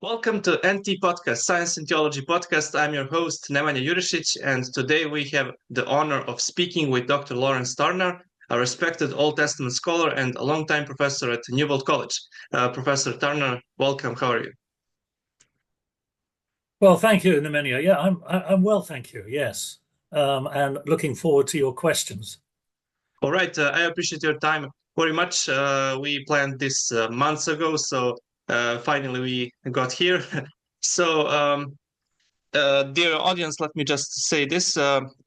Welcome to NT Podcast, Science and Theology Podcast. I'm your host, Nemanja Jurišić, and today we have the honor of speaking with Dr. Laurence Turner, a respected Old Testament scholar and a longtime professor at Newbold College. Professor Turner, welcome. How are you? Well, thank you, Nemanja. Yeah, I'm well, thank you. Yes, and looking forward to your questions. All right, I appreciate your time very much. We planned this months ago, so finally we got here. So, dear audience, let me just say this.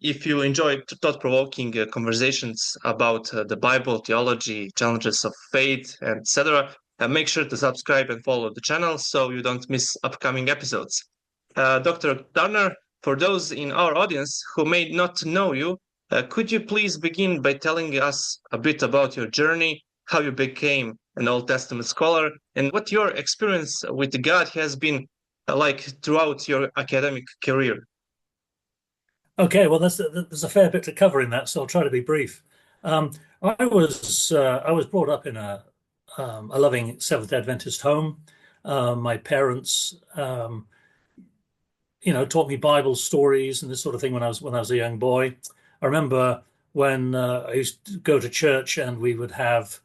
If you enjoy thought-provoking conversations about the Bible, theology, challenges of faith, etc., make sure to subscribe and follow the channel so you don't miss upcoming episodes. Dr. Turner, for those in our audience who may not know you, could you please begin by telling us a bit about your journey, how you became an Old Testament scholar, and what your experience with God has been like throughout your academic career? Okay, well, there's a fair bit to cover in that, so I'll try to be brief. I was brought up in a loving Seventh Adventist home. My parents, taught me Bible stories and this sort of thing when I was a young boy. I remember when I used to go to church and we would have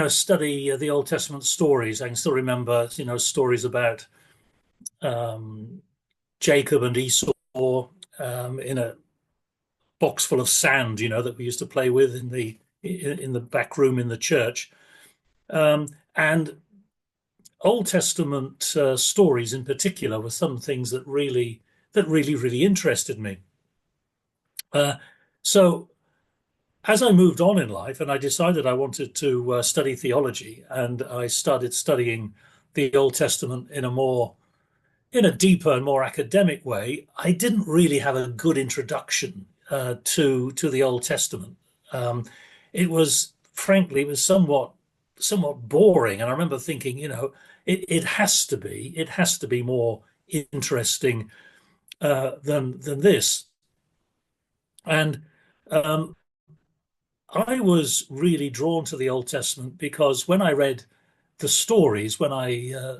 study the Old Testament stories. I can still remember, stories about Jacob and Esau in a box full of sand, that we used to play with in the back room in the church. And Old Testament stories in particular were some things that really interested me. So as I moved on in life and I decided I wanted to study theology, and I started studying the Old Testament in a deeper and more academic way, I didn't really have a good introduction to the Old Testament. It was somewhat boring, and I remember thinking, it has to be more interesting than this. And I was really drawn to the Old Testament because when I read the stories, the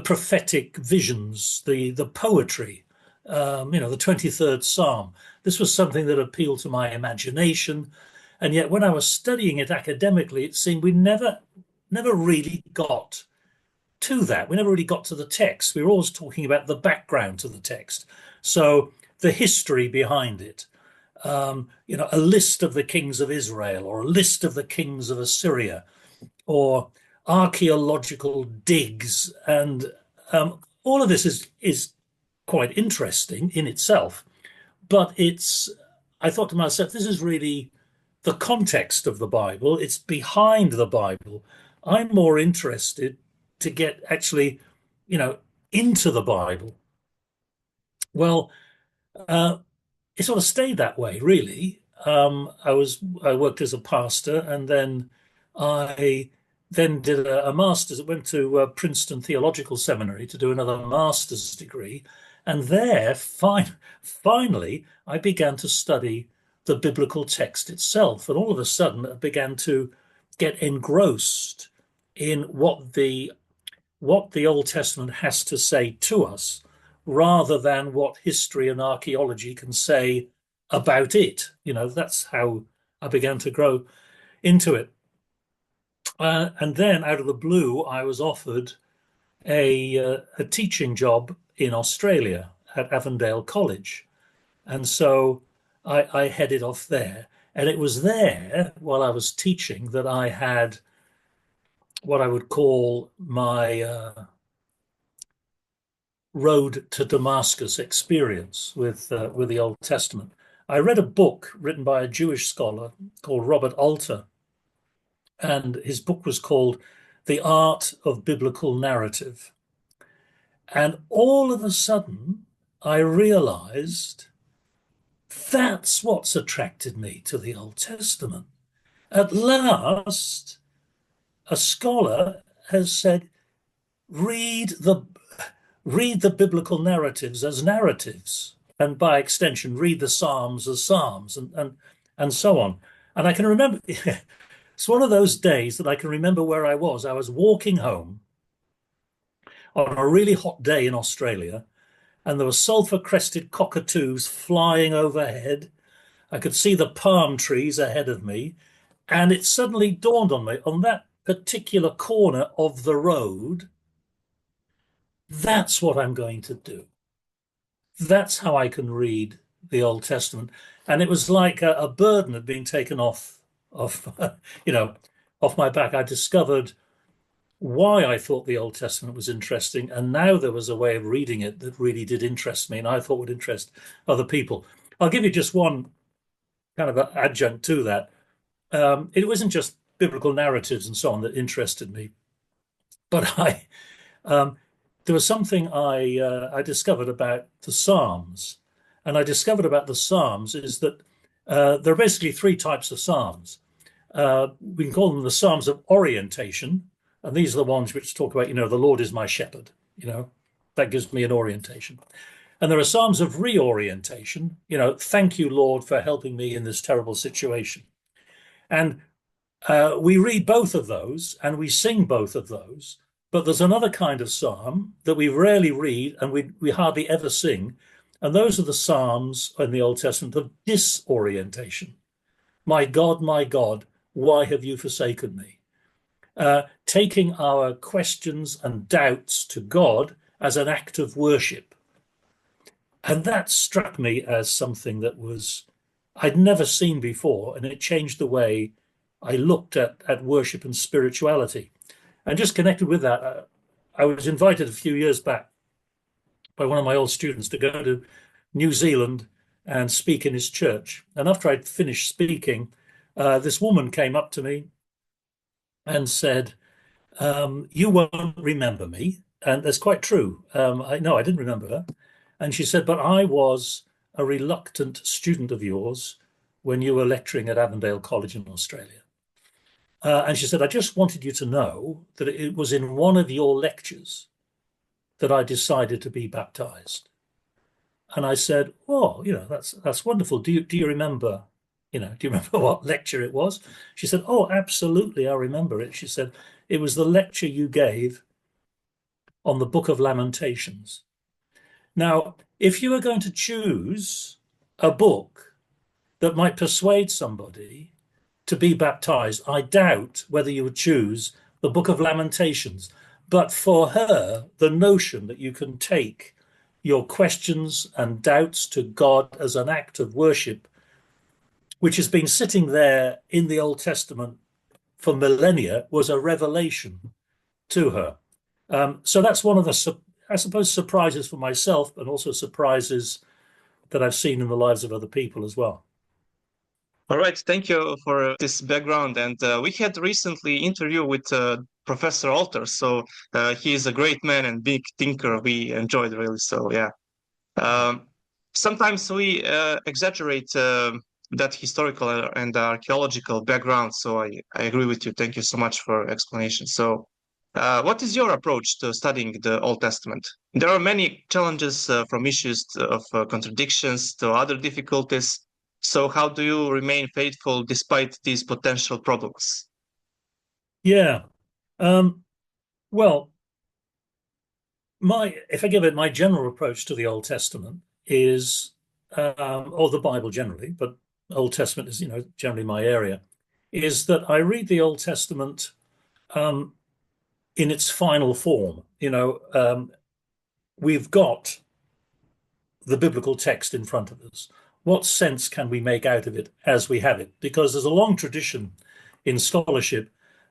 prophetic visions, the poetry, the 23rd Psalm, this was something that appealed to my imagination. And yet when I was studying it academically, it seemed we never really got to that. We never really got to the text. We were always talking about the background to the text. So the history behind it, a list of the kings of Israel or a list of the kings of Assyria, or archaeological digs, and all of this is quite interesting in itself. But I thought to myself, this is really the context of the Bible. It's behind the Bible. I'm more interested to get actually, into the Bible. Well, it sort of stayed that way, really. I worked as a pastor, and then I did a master's. I went to Princeton Theological Seminary to do another master's degree, and there, finally, I began to study the biblical text itself, and all of a sudden, I began to get engrossed in what the Old Testament has to say to us, rather than what history and archaeology can say about it. That's how I began to grow into it. And then out of the blue, I was offered a teaching job in Australia at Avondale College. And so I headed off there. And it was there, while I was teaching, that I had what I would call my road to Damascus experience with the Old Testament. I read a book written by a Jewish scholar called Robert Alter, and his book was called The Art of Biblical Narrative. And all of a sudden, I realized that's what's attracted me to the Old Testament. At last, a scholar has said, read the biblical narratives as narratives, and by extension, read the Psalms as Psalms, and so on. And I can remember, it's one of those days that I can remember where I was. I was walking home, on a really hot day in Australia, and there were sulfur-crested cockatoos flying overhead. I could see the palm trees ahead of me, and it suddenly dawned on me, on that particular corner of the road, that's what I'm going to do. That's how I can read the Old Testament. And it was like a burden had been taken off, you know, off my back. I discovered why I thought the Old Testament was interesting, and now there was a way of reading it that really did interest me, and I thought would interest other people. I'll give you just one kind of adjunct to that. It wasn't just biblical narratives and so on that interested me, but there was something I discovered about the Psalms, and I discovered about the Psalms is that there are basically three types of Psalms. We can call them the Psalms of orientation, and these are the ones which talk about, the Lord is my shepherd, that gives me an orientation. And there are Psalms of reorientation, thank you, Lord, for helping me in this terrible situation. And we read both of those and we sing both of those. But there's another kind of psalm that we rarely read and we hardly ever sing. And those are the psalms in the Old Testament of disorientation. My God, why have you forsaken me? Taking our questions and doubts to God as an act of worship. And that struck me as something that I'd never seen before, and it changed the way I looked at worship and spirituality. And just connected with that, I was invited a few years back by one of my old students to go to New Zealand and speak in his church. And after I'd finished speaking, this woman came up to me and said, you won't remember me. And that's quite true. I didn't remember her. And she said, but I was a reluctant student of yours when you were lecturing at Avondale College in Australia. And she said, I just wanted you to know that it was in one of your lectures that I decided to be baptized. And I said, oh, that's wonderful. Do you remember, do you remember what lecture it was? She said, oh, absolutely, I remember it. She said, it was the lecture you gave on the Book of Lamentations. Now, if you were going to choose a book that might persuade somebody to be baptized, I doubt whether you would choose the Book of Lamentations. But for her, the notion that you can take your questions and doubts to God as an act of worship, which has been sitting there in the Old Testament for millennia, was a revelation to her. So that's one of the, I suppose, surprises for myself, and also surprises that I've seen in the lives of other people as well. All right, thank you for this background. And we had recently interview with Professor Alter, so he is a great man and big thinker. We enjoyed really. So yeah, sometimes we exaggerate that historical and archaeological background. So I agree with you. Thank you so much for explanation. So what is your approach to studying the Old Testament? There are many challenges from issues of contradictions to other difficulties. So how do you remain faithful despite these potential problems? Yeah. Well, if I give it my general approach to the Old Testament is, or the Bible generally, but Old Testament is, generally my area, is that I read the Old Testament in its final form. We've got the biblical text in front of us. What sense can we make out of it as we have it? Because there's a long tradition in scholarship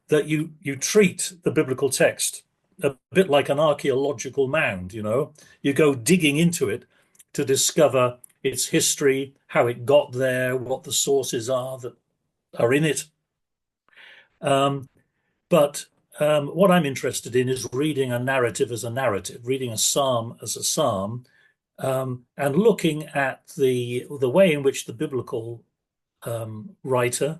that you treat the biblical text a bit like an archaeological mound, You go digging into it to discover its history, how it got there, what the sources are that are in it. But what I'm interested in is reading a narrative as a narrative, reading a psalm as a psalm, and looking at the way in which the biblical writer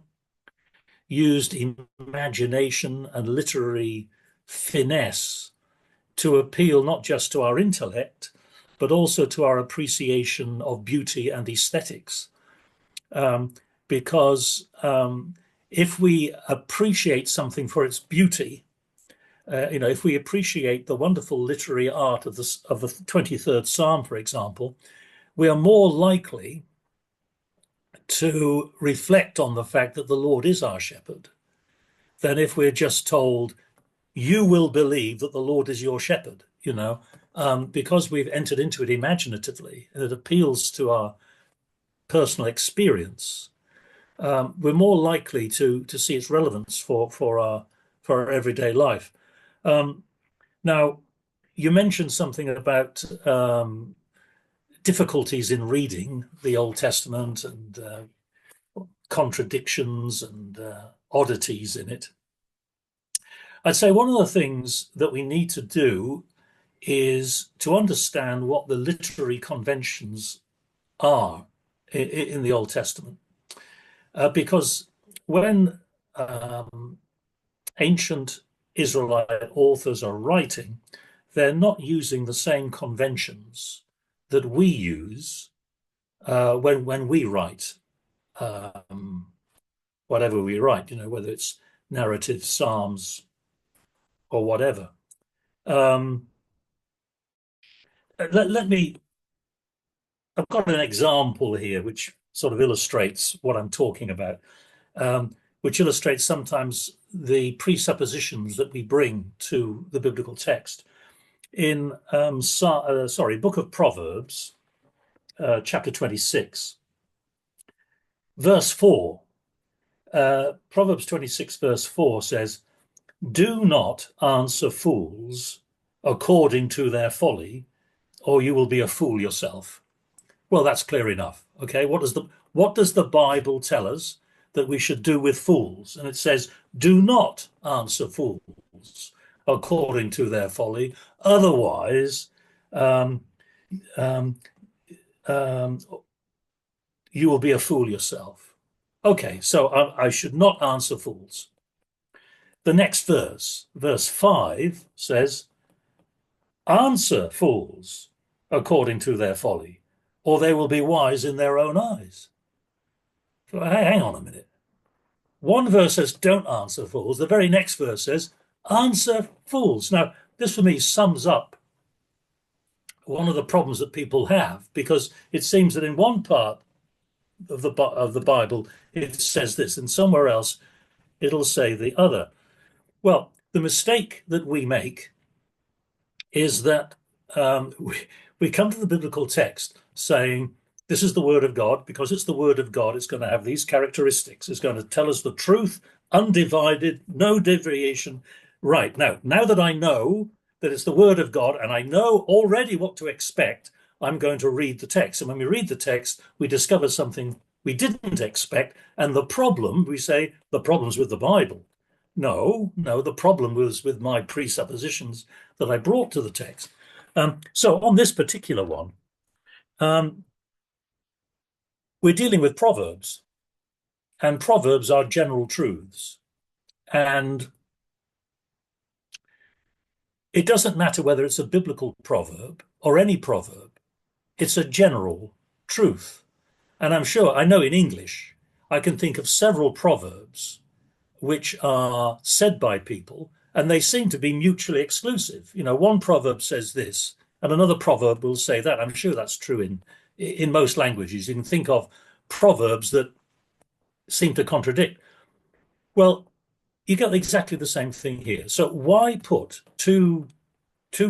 used imagination and literary finesse to appeal not just to our intellect, but also to our appreciation of beauty and aesthetics. Because if we appreciate something for its beauty, if we appreciate the wonderful literary art of the 23rd Psalm, for example, we are more likely to reflect on the fact that the Lord is our shepherd than if we're just told, you will believe that the Lord is your shepherd, because we've entered into it imaginatively and it appeals to our personal experience. We're more likely to see its relevance for our everyday life. Now, you mentioned something about difficulties in reading the Old Testament and contradictions and oddities in it. I'd say one of the things that we need to do is to understand what the literary conventions are in the Old Testament. Because when ancient Israelite authors are writing, they're not using the same conventions that we use when we write whatever we write, whether it's narrative, psalms, or whatever. Let me, I've got an example here which sort of illustrates what I'm talking about, which illustrates sometimes the presuppositions that we bring to the biblical text. In Book of Proverbs, chapter 26, verse 4. Proverbs 26, verse 4 says, "Do not answer fools according to their folly, or you will be a fool yourself." Well, that's clear enough. Okay, what does the Bible tell us that we should do with fools? And it says, "Do not answer fools according to their folly, otherwise you will be a fool yourself." Okay, so I should not answer fools. The next verse, verse 5, says, "Answer fools according to their folly, or they will be wise in their own eyes." So, hang on a minute. One verse says, "Don't answer fools." The very next verse says, "Answer fools." Now, this for me sums up one of the problems that people have, because it seems that in one part of the Bible it says this, and somewhere else it'll say the other. Well, the mistake that we make is that we come to the biblical text saying, this is the word of God. Because it's the word of God, it's going to have these characteristics. It's going to tell us the truth, undivided, no deviation. Right, now that I know that it's the word of God and I know already what to expect, I'm going to read the text. And when we read the text, we discover something we didn't expect. And the problem, we say, the problem's with the Bible. No, the problem was with my presuppositions that I brought to the text. So on this particular one, we're dealing with Proverbs, and Proverbs are general truths. And it doesn't matter whether it's a biblical proverb or any proverb, it's a general truth. And I know in English, I can think of several proverbs which are said by people, and they seem to be mutually exclusive. One proverb says this, and another proverb will say that. I'm sure that's true in most languages. You can think of proverbs that seem to contradict. Well, you get exactly the same thing here. So why put two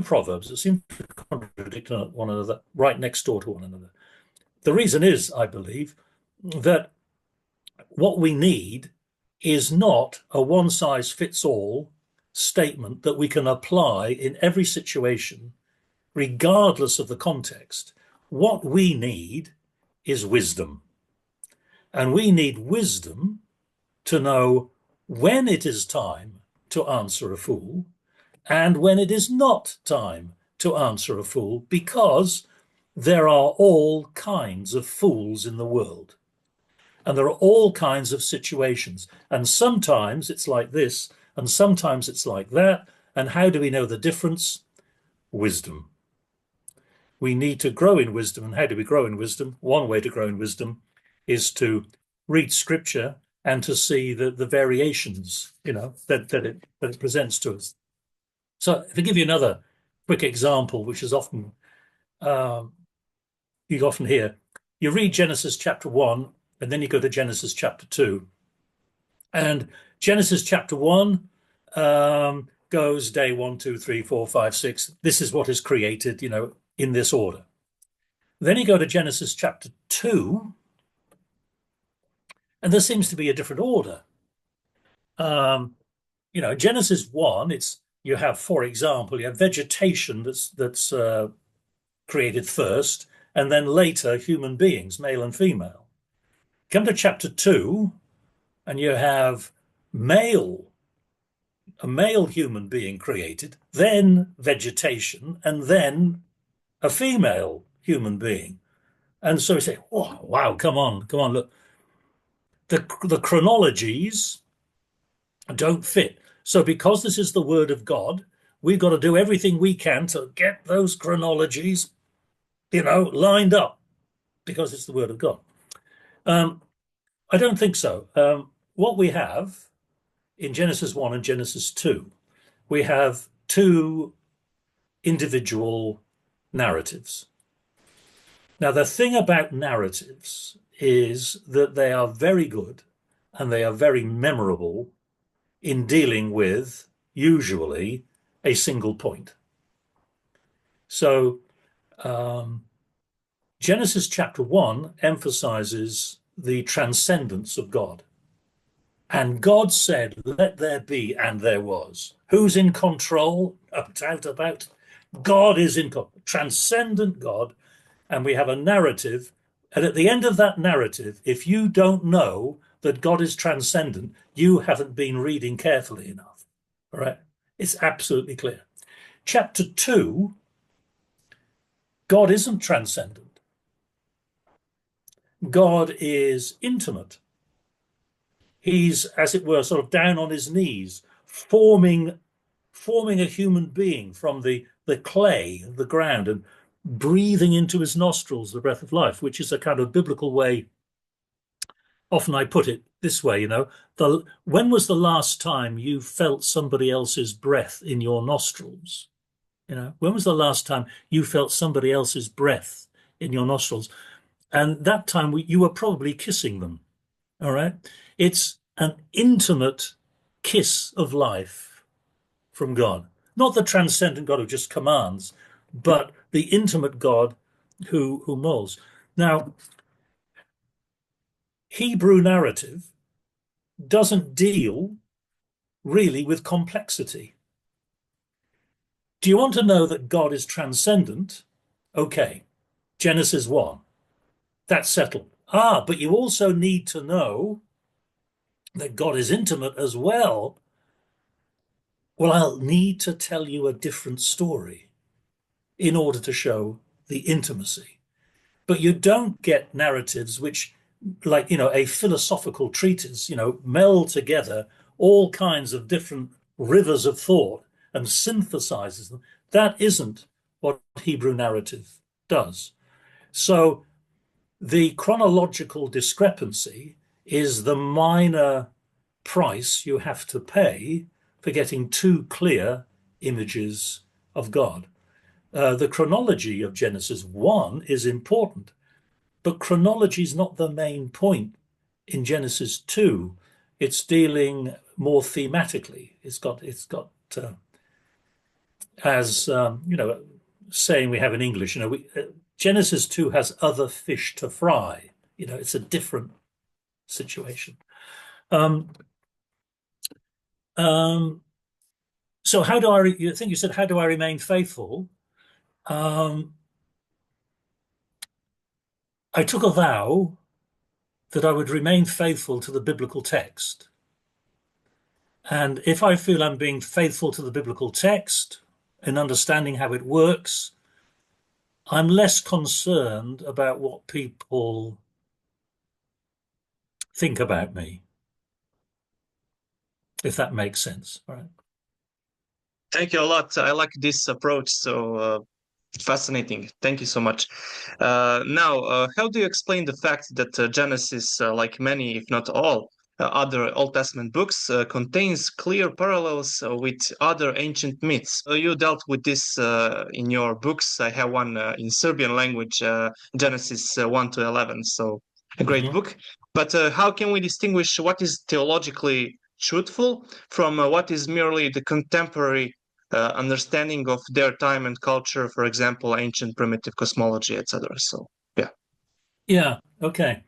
proverbs that seem to contradict one another right next door to one another? The reason is, I believe, that what we need is not a one-size-fits-all statement that we can apply in every situation, regardless of the context. What we need is wisdom. And we need wisdom to know when it is time to answer a fool and when it is not time to answer a fool, because there are all kinds of fools in the world. And there are all kinds of situations. And sometimes it's like this, and sometimes it's like that. And how do we know the difference? Wisdom. We need to grow in wisdom. And how do we grow in wisdom? One way to grow in wisdom is to read scripture and to see the variations, that it presents to us. So to give you another quick example, which is often you often hear, you read Genesis chapter 1, and then you go to Genesis chapter 2. And Genesis chapter 1 goes day 1, 2, 3, 4, 5, 6. This is what is created, in this order. Then you go to Genesis chapter 2, and there seems to be a different order. Genesis 1, you have, for example, you have vegetation that's created first, and then later human beings, male and female. Come to chapter 2, and you have a male human being created, then vegetation, and then a female human being. And so we say, oh, wow, come on, look. The chronologies don't fit. So because this is the word of God, we've got to do everything we can to get those chronologies, lined up, because it's the word of God. I don't think so. What we have in Genesis 1 and Genesis 2, we have two individual narratives. Now, the thing about narratives is that they are very good and they are very memorable in dealing with, usually, a single point. So, Genesis chapter 1 emphasizes the transcendence of God. And God said, let there be, and there was. Who's in control? About. God is in control. Transcendent God. And we have a narrative. And at the end of that narrative, if you don't know that God is transcendent, you haven't been reading carefully enough. All right? It's absolutely clear. Chapter 2, God isn't transcendent. God is intimate. He's, as it were, sort of down on his knees, forming a human being from the clay of the ground and breathing into his nostrils the breath of life, which is a kind of biblical way. Often I put it this way, when was the last time you felt somebody else's breath in your nostrils? When was the last time you felt somebody else's breath in your nostrils? And that time you were probably kissing them. All right. It's an intimate kiss of life from God. Not the transcendent God who just commands, but the intimate God who molds. Now, Hebrew narrative doesn't deal really with complexity. Do you want to know that God is transcendent? Okay, Genesis 1. That's settled. But you also need to know that God is intimate as well. Well, I'll need to tell you a different story in order to show the intimacy. But you don't get narratives which, like, a philosophical treatise, meld together all kinds of different rivers of thought and synthesizes them. That isn't what Hebrew narrative does. So the chronological discrepancy is the minor price you have to pay for getting two clear images of God. The chronology of Genesis 1 is important, but chronology is not the main point in Genesis 2. It's dealing more thematically. It's got as saying we have in English, Genesis 2 has other fish to fry. It's a different situation. So how do you think you said, how do I remain faithful? I took a vow that I would remain faithful to the biblical text. And if I feel I'm being faithful to the biblical text and understanding how it works, I'm less concerned about what people think about me, if that makes sense. All right. Thank you a lot. I like this approach. So fascinating. Thank you so much. Now, how do you explain the fact that Genesis, like many, if not all, other Old Testament books contains clear parallels with other ancient myths. You dealt with this in your books. I have one in Serbian language, Genesis 1 to 11, so a great book. But how can we distinguish what is theologically truthful from what is merely the contemporary understanding of their time and culture, for example, ancient primitive cosmology, etc.? So, yeah. Yeah, okay.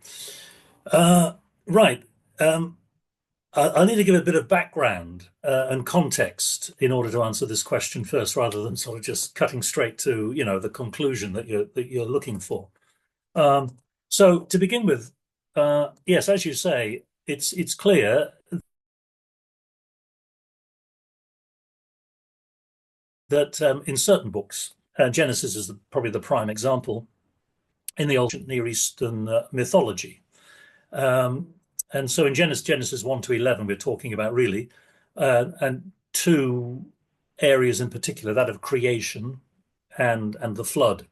Right. I need to give a bit of background and context in order to answer this question first, rather than sort of just cutting straight to, the conclusion that you're looking for. So to begin with, yes, as you say, it's clear that in certain books, Genesis is probably the prime example in the ancient Near Eastern mythology. And so in Genesis 1 to 11, we're talking about really, and two areas in particular, that of creation and the flood.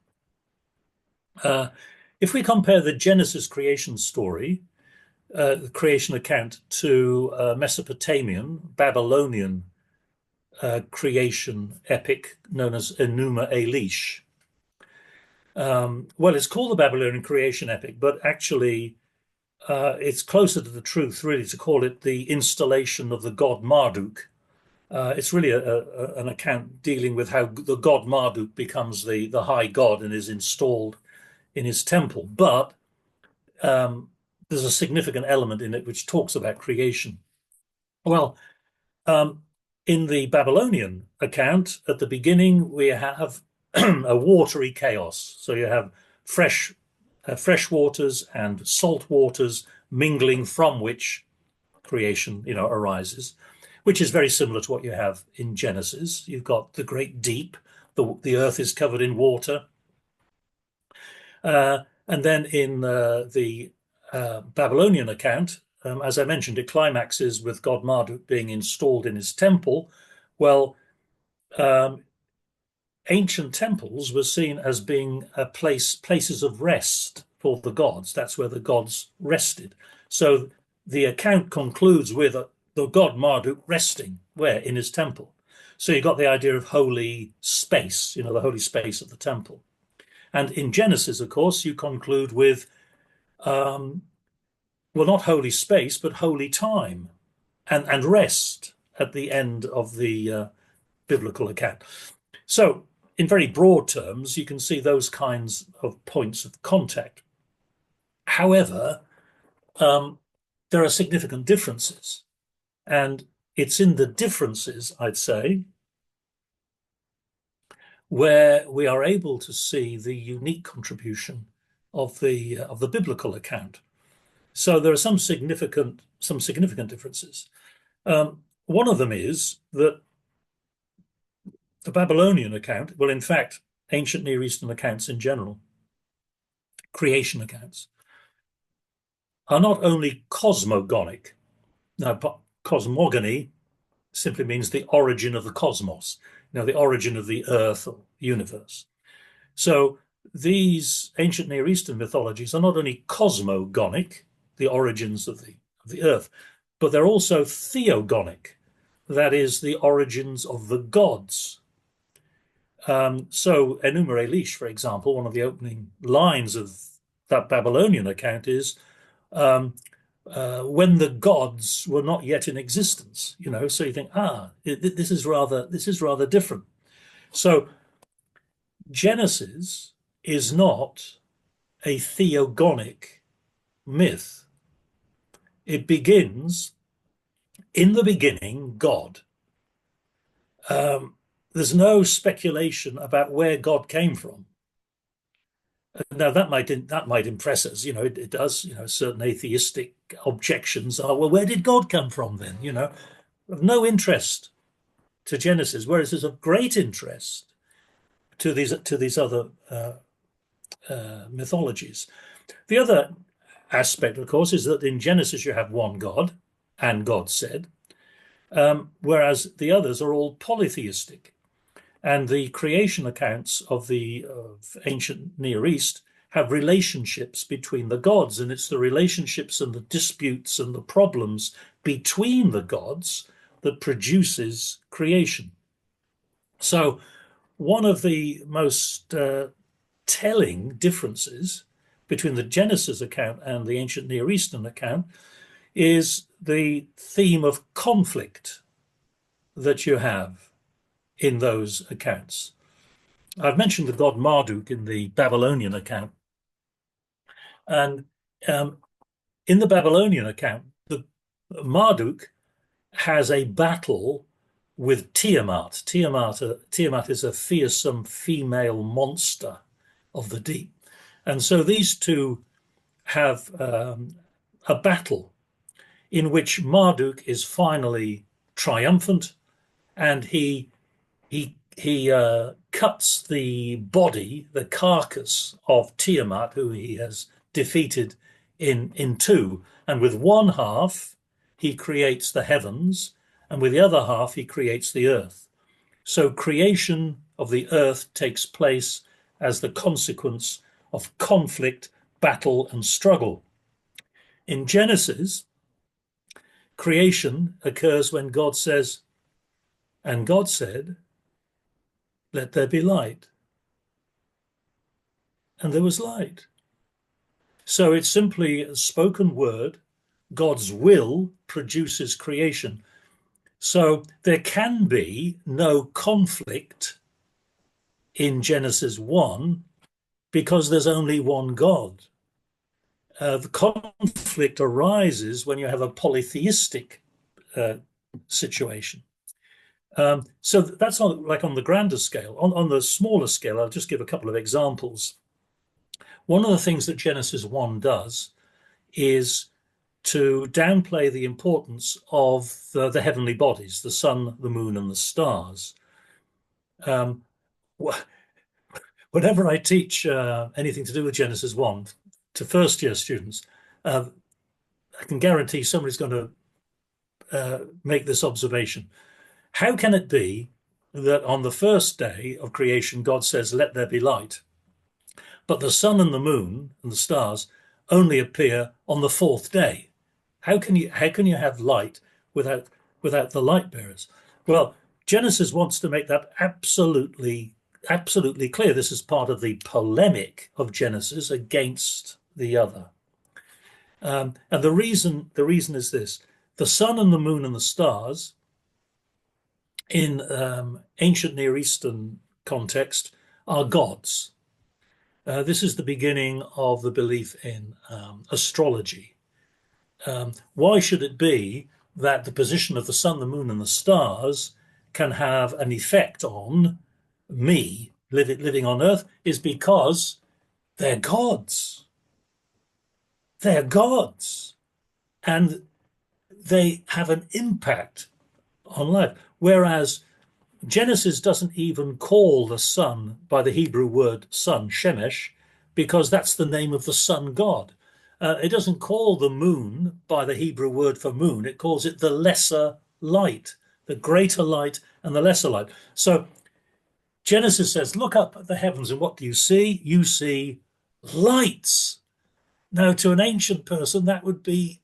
If we compare the Genesis creation story, the creation account, to Mesopotamian, Babylonian creation epic known as Enuma Elish. Well, it's called the Babylonian creation epic, but actually it's closer to the truth, really, to call it the installation of the god Marduk. It's really an account dealing with how the god Marduk becomes the high god and is installed in his temple. But there's a significant element in it which talks about creation. Well, in the Babylonian account, at the beginning, we have a watery chaos. So you have fresh waters and salt waters mingling, from which creation, arises, which is very similar to what you have in Genesis. You've got the great deep, the earth is covered in water. And then in the Babylonian account, as I mentioned, it climaxes with god Marduk being installed in his temple. Well, ancient temples were seen as being places of rest for the gods. That's where the gods rested. So the account concludes with the god Marduk resting where? In his temple. So you got the idea of holy space, the holy space of the temple. And in Genesis, of course, you conclude with, well, not holy space, but holy time and rest at the end of the biblical account. So in very broad terms, you can see those kinds of points of contact. However, there are significant differences. And it's in the differences, I'd say, where we are able to see the unique contribution of the biblical account. So there are some significant differences. One of them is that the Babylonian account, well, in fact, ancient Near Eastern accounts in general, creation accounts, are not only cosmogonic. Now, cosmogony simply means the origin of the cosmos, the origin of the earth or universe. So these ancient Near Eastern mythologies are not only cosmogonic, the origins of the earth, but they're also theogonic, that is, the origins of the gods. So Enuma Elish, for example, one of the opening lines of that Babylonian account is, when the gods were not yet in existence, so you think, this is rather different. So Genesis is not a theogonic myth. It begins, in the beginning, God. There's no speculation about where God came from. Now that might impress us, it does. Certain atheistic objections are, well, where did God come from then? Of no interest to Genesis, whereas there's of great interest to these other mythologies. The other aspect, of course, is that in Genesis you have one God, and God said, whereas the others are all polytheistic. And the creation accounts of ancient Near East have relationships between the gods, and it's the relationships and the disputes and the problems between the gods that produces creation. So one of the most telling differences between the Genesis account and the ancient Near Eastern account is the theme of conflict that you have in those accounts. I've mentioned the god Marduk in the Babylonian account. And in the Babylonian account, the Marduk has a battle with Tiamat. Tiamat is a fearsome female monster of the deep. And so these two have a battle in which Marduk is finally triumphant, and he cuts the body, the carcass of Tiamat, who he has defeated, in two. And with one half, he creates the heavens, and with the other half, he creates the earth. So creation of the earth takes place as the consequence of conflict, battle, and struggle. In Genesis, creation occurs when God says, "And God said, let there be light." And there was light. So it's simply a spoken word. God's will produces creation. So there can be no conflict in Genesis 1 because there's only one God. The conflict arises when you have a polytheistic situation. So that's like on the grander scale. On the smaller scale, I'll just give a couple of examples. One of the things that Genesis 1 does is to downplay the importance of the heavenly bodies, the sun, the moon, and the stars. Whenever I teach anything to do with Genesis 1 to first-year students, I can guarantee somebody's going to make this observation. How can it be that on the first day of creation, God says, "Let there be light," but the sun and the moon and the stars only appear on the fourth day? How can you have light without the light bearers? Well, Genesis wants to make that absolutely clear. This is part of the polemic of Genesis against the other. And the reason is this: the sun and the moon and the stars in ancient Near Eastern context are gods. This is the beginning of the belief in astrology. Why should it be that the position of the sun, the moon, and the stars can have an effect on me living on Earth? Is because they're gods. They're gods. And they have an impact on life. Whereas Genesis doesn't even call the sun by the Hebrew word sun, Shemesh, because that's the name of the sun god. It doesn't call the moon by the Hebrew word for moon. It calls it the lesser light, the greater light and the lesser light. So Genesis says, look up at the heavens, and what do you see? You see lights. Now, to an ancient person, that would be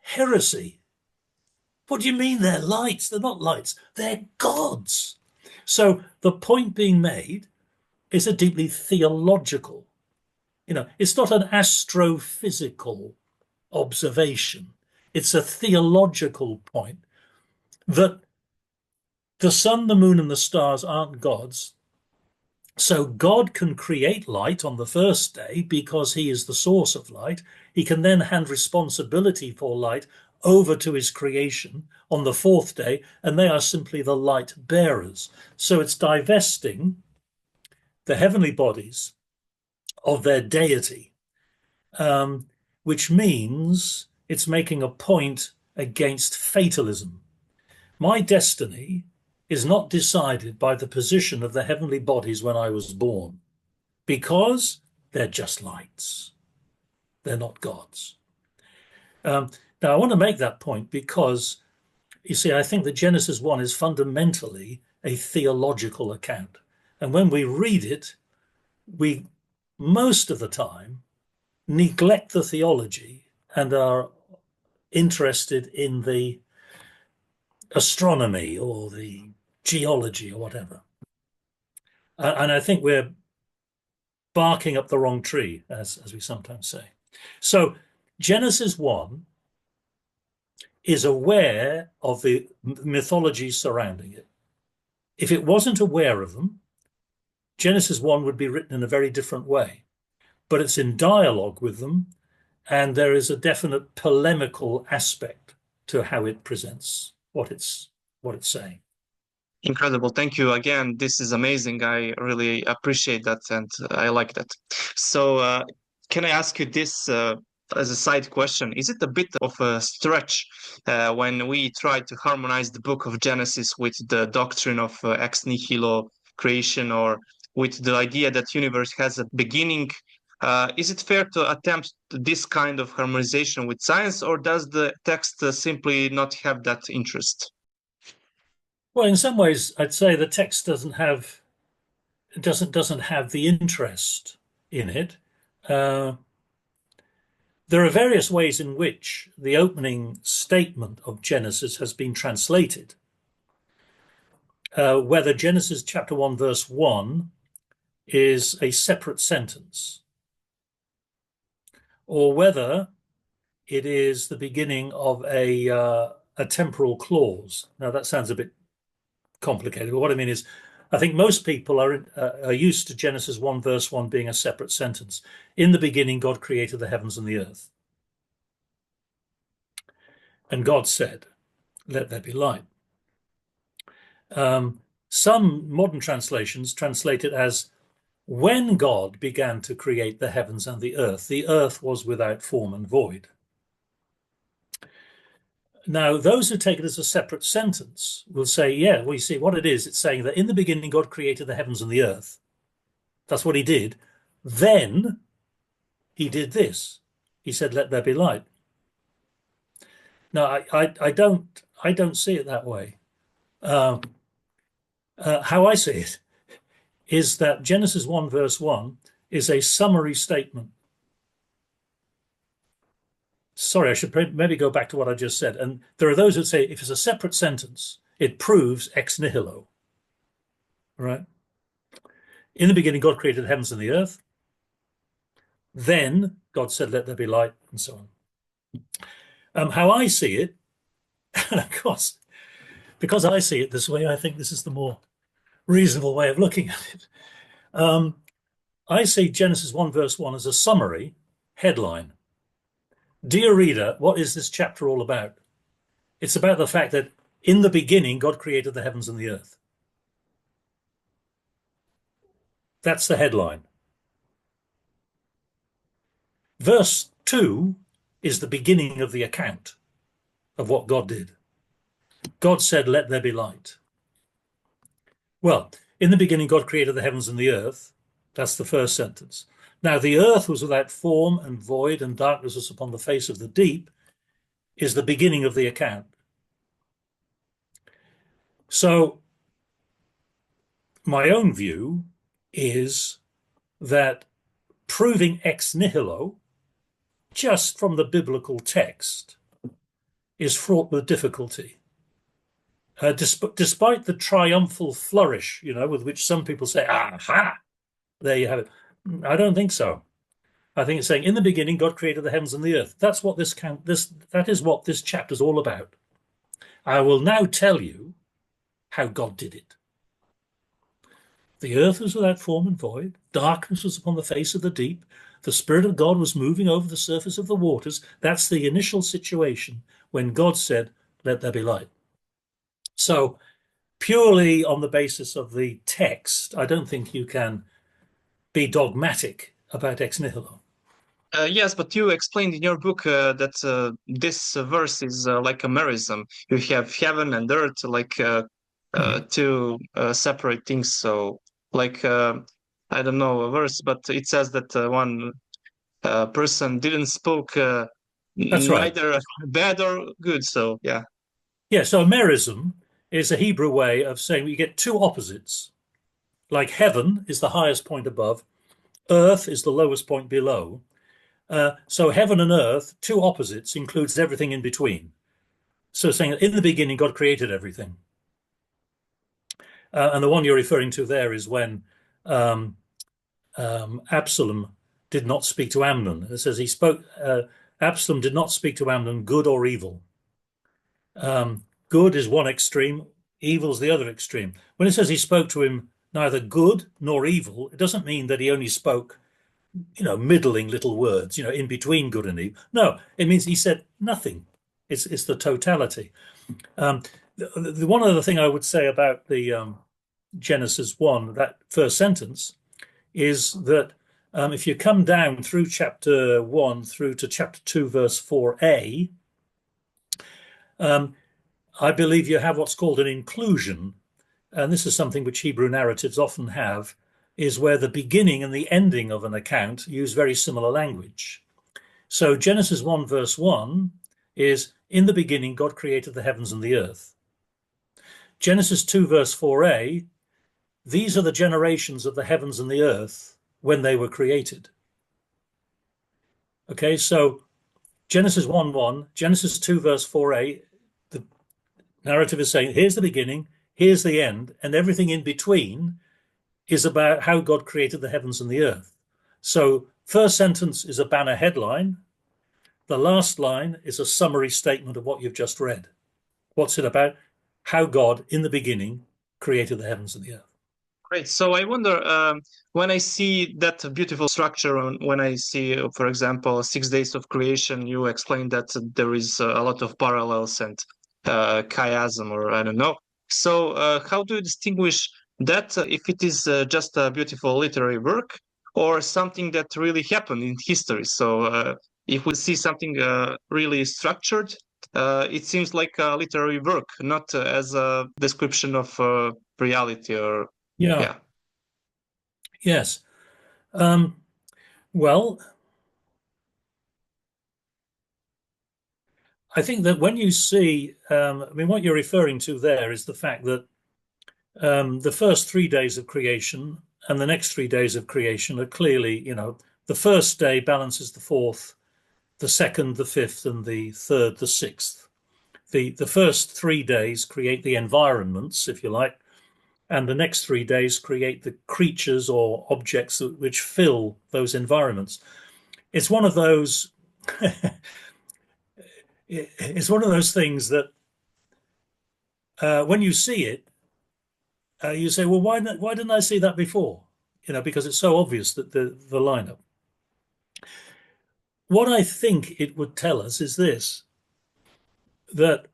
heresy. What do you mean they're lights? They're not lights. They're gods. So the point being made is a deeply theological. It's not an astrophysical observation. It's a theological point that the sun, the moon, and the stars aren't gods. So God can create light on the first day because he is the source of light. He can then hand responsibility for light over to his creation on the fourth day, and they are simply the light bearers. So it's divesting the heavenly bodies of their deity, which means it's making a point against fatalism. My destiny is not decided by the position of the heavenly bodies when I was born, because they're just lights. They're not gods. Now, I want to make that point because, you see, I think that Genesis 1 is fundamentally a theological account. And when we read it, we most of the time neglect the theology and are interested in the astronomy or the geology or whatever. And I think we're barking up the wrong tree, as we sometimes say. So Genesis 1 is aware of the mythologies surrounding it. If it wasn't aware of them, Genesis 1 would be written in a very different way. But it's in dialogue with them, and there is a definite polemical aspect to how it presents what it's saying. Incredible. Thank you again. This is amazing. I really appreciate that and I like that. So, can I ask you this as a side question? Is it a bit of a stretch when we try to harmonize the book of Genesis with the doctrine of ex nihilo creation or with the idea that universe has a beginning? Is it fair to attempt this kind of harmonization with science, or does the text simply not have that interest? Well, in some ways, I'd say the text doesn't have the interest in it. There are various ways in which the opening statement of Genesis has been translated. Whether Genesis chapter 1, verse 1 is a separate sentence, or whether it is the beginning of a temporal clause. Now, that sounds a bit complicated, but what I mean is, I think most people are used to Genesis 1, verse 1 being a separate sentence. In the beginning, God created the heavens and the earth. And God said, let there be light. Some modern translations translate it as, when God began to create the heavens and the earth was without form and void. Now, those who take it as a separate sentence will say, yeah, well, you see what it is. It's saying that in the beginning, God created the heavens and the earth. That's what he did. Then he did this. He said, let there be light. Now, I don't see it that way. How I see it is that Genesis 1, verse 1 is a summary statement. Sorry, I should maybe go back to what I just said. And there are those who say if it's a separate sentence, it proves ex nihilo. Right? In the beginning, God created the heavens and the earth. Then God said, let there be light, and so on. How I see it, and of course, because I see it this way, I think this is the more reasonable way of looking at it. I see Genesis 1, verse 1 as a summary headline. Dear reader, what is this chapter all about? It's about the fact that in the beginning, God created the heavens and the earth. That's the headline. Verse 2 is the beginning of the account of what God did. God said, let there be light. Well, in the beginning, God created the heavens and the earth. That's the first sentence. Now, the earth was without form and void, and darkness was upon the face of the deep, is the beginning of the account. So, my own view is that proving ex nihilo, just from the biblical text, is fraught with difficulty. Despite the triumphal flourish, with which some people say, aha, there you have it. I don't think so. I think it's saying, in the beginning, God created the heavens and the earth. That's what that is what this chapter is all about. I will now tell you how God did it. The earth was without form and void. Darkness was upon the face of the deep. The Spirit of God was moving over the surface of the waters. That's the initial situation when God said, let there be light. So purely on the basis of the text, I don't think you can be dogmatic about ex nihilo. Yes, but you explained in your book that this verse is like a merism. You have heaven and earth, like two separate things. So, like, I don't know a verse, but it says that one person didn't spoke That's right. neither bad or good. So, yeah. Yeah, so a merism is a Hebrew way of saying you get two opposites. Like heaven is the highest point above, earth is the lowest point below. So heaven and earth, two opposites, includes everything in between. So saying that in the beginning, God created everything. And the one you're referring to there is when Absalom did not speak to Amnon. It says Absalom did not speak to Amnon, good or evil. Good is one extreme, evil is the other extreme. When it says he spoke to him neither good nor evil, it doesn't mean that he only spoke, middling little words, in between good and evil. No, it means he said nothing. It's the totality. The one other thing I would say about the Genesis 1, that first sentence, is that if you come down through chapter 1 through to chapter 2, verse 4a, I believe you have what's called an inclusion, and this is something which Hebrew narratives often have, is where the beginning and the ending of an account use very similar language. So Genesis 1 verse 1 is, in the beginning God created the heavens and the earth. Genesis 2 verse 4a, these are the generations of the heavens and the earth when they were created. Okay, so Genesis 1:1, Genesis 2 verse 4a, the narrative is saying, here's the beginning, here's the end, and everything in between is about how God created the heavens and the earth. So first sentence is a banner headline. The last line is a summary statement of what you've just read. What's it about? How God, in the beginning, created the heavens and the earth. Great. So I wonder, when I see that beautiful structure, when I see, for example, 6 days of creation, you explained that there is a lot of parallels and chiasm, or I don't know. So how do you distinguish that if it is just a beautiful literary work or something that really happened in history? So if we see something really structured, it seems like a literary work, not as a description of reality or yeah. Yes. Well, I think that when you see, what you're referring to there is the fact that the first 3 days of creation and the next 3 days of creation are clearly, the first day balances the fourth, the second, the fifth, and the third, the sixth. The first 3 days create the environments, if you like, and the next 3 days create the creatures or objects which fill those environments. It's one of those it's one of those things that when you see it, you say, well, why didn't I see that before? Because it's so obvious that the lineup. What I think it would tell us is this, that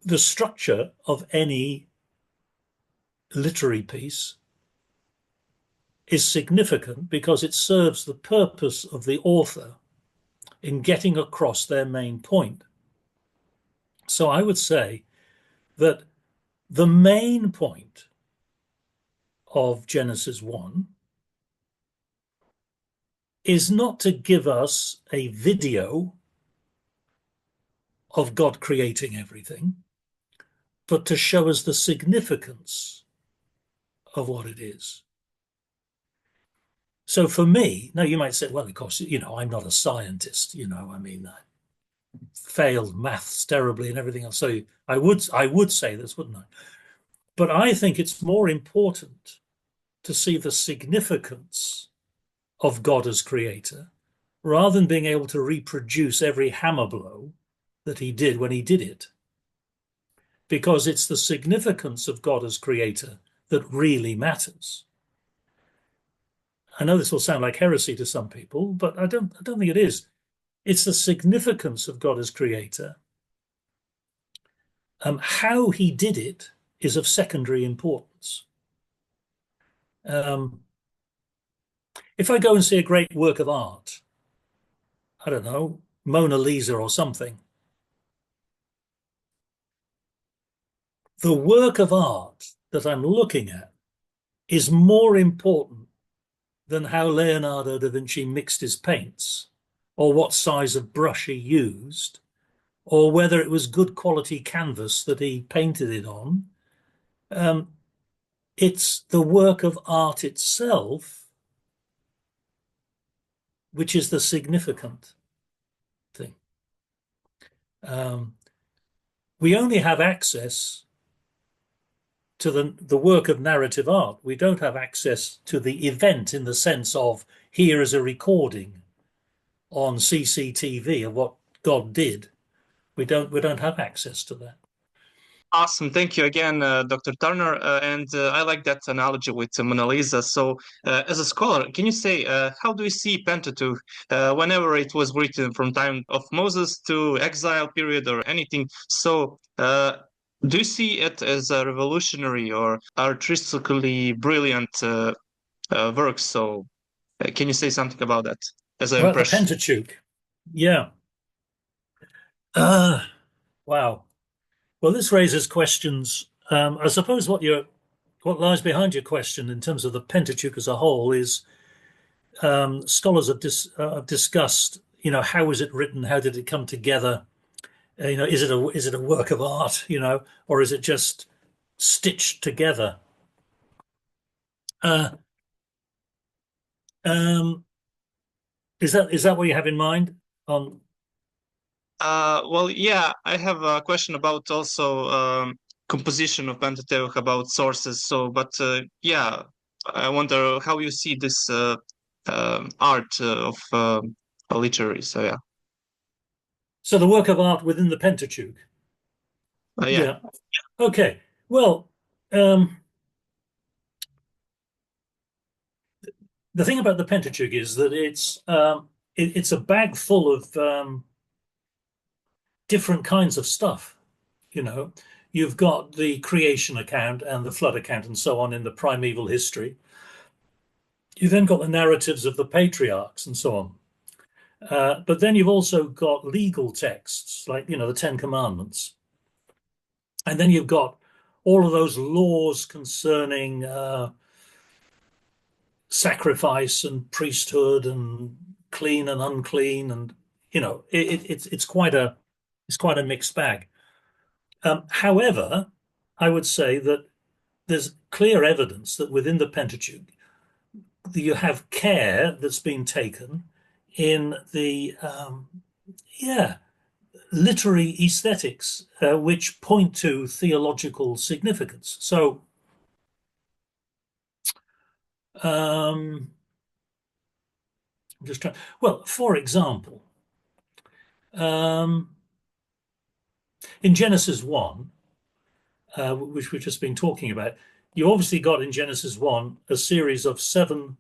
the structure of any literary piece is significant because it serves the purpose of the author in getting across their main point. So I would say that the main point of Genesis 1 is not to give us a video of God creating everything, but to show us the significance of what it is. So for me, now you might say, well, of course, I'm not a scientist, I failed maths terribly and everything else. So I would say this, wouldn't I? But I think it's more important to see the significance of God as creator, rather than being able to reproduce every hammer blow that he did when he did it. Because it's the significance of God as creator that really matters. I know this will sound like heresy to some people, but I don't think it is. It's the significance of God as creator. How he did it is of secondary importance. If I go and see a great work of art, I don't know, Mona Lisa or something, the work of art that I'm looking at is more important than how Leonardo da Vinci mixed his paints, or what size of brush he used, or whether it was good quality canvas that he painted it on. it's the work of art itself which is the significant thing. We only have access to the work of narrative art. We don't have access to the event in the sense of here is a recording on CCTV of what God did. We don't have access to that. Awesome. Thank you again, Dr. Turner. And I like that analogy with Mona Lisa. So, as a scholar, can you say how do you see Pentateuch whenever it was written from time of Moses to exile period or anything? So, do you see it as a revolutionary or artistically brilliant work? So, can you say something about that as an About the impression? Pentateuch, yeah. Wow. Well, this raises questions. I suppose what lies behind your question in terms of the Pentateuch as a whole is scholars have discussed, how was it written? How did it come together? Is it a work of art? Or is it just stitched together? Uh, um, is that what you have in mind? Well, yeah, I have a question about also composition of Pentateuch, about sources. So, but yeah, I wonder how you see this art of literary. So, yeah, So the work of art within the Pentateuch. yeah. Yeah. Okay. Well, um, the thing about the Pentateuch is that it's a bag full of different kinds of stuff. You've got the creation account and the flood account and so on in the primeval history. You've then got the narratives of the patriarchs and so on. But then you've also got legal texts like, the Ten Commandments. And then you've got all of those laws concerning sacrifice and priesthood and clean and unclean, and it's quite a mixed bag. However, I would say that there's clear evidence that within the Pentateuch you have care that's been taken in the literary aesthetics which point to theological significance. So I'm just trying. Well, for example, in Genesis 1, which we've just been talking about, you obviously got in Genesis 1 a series of seven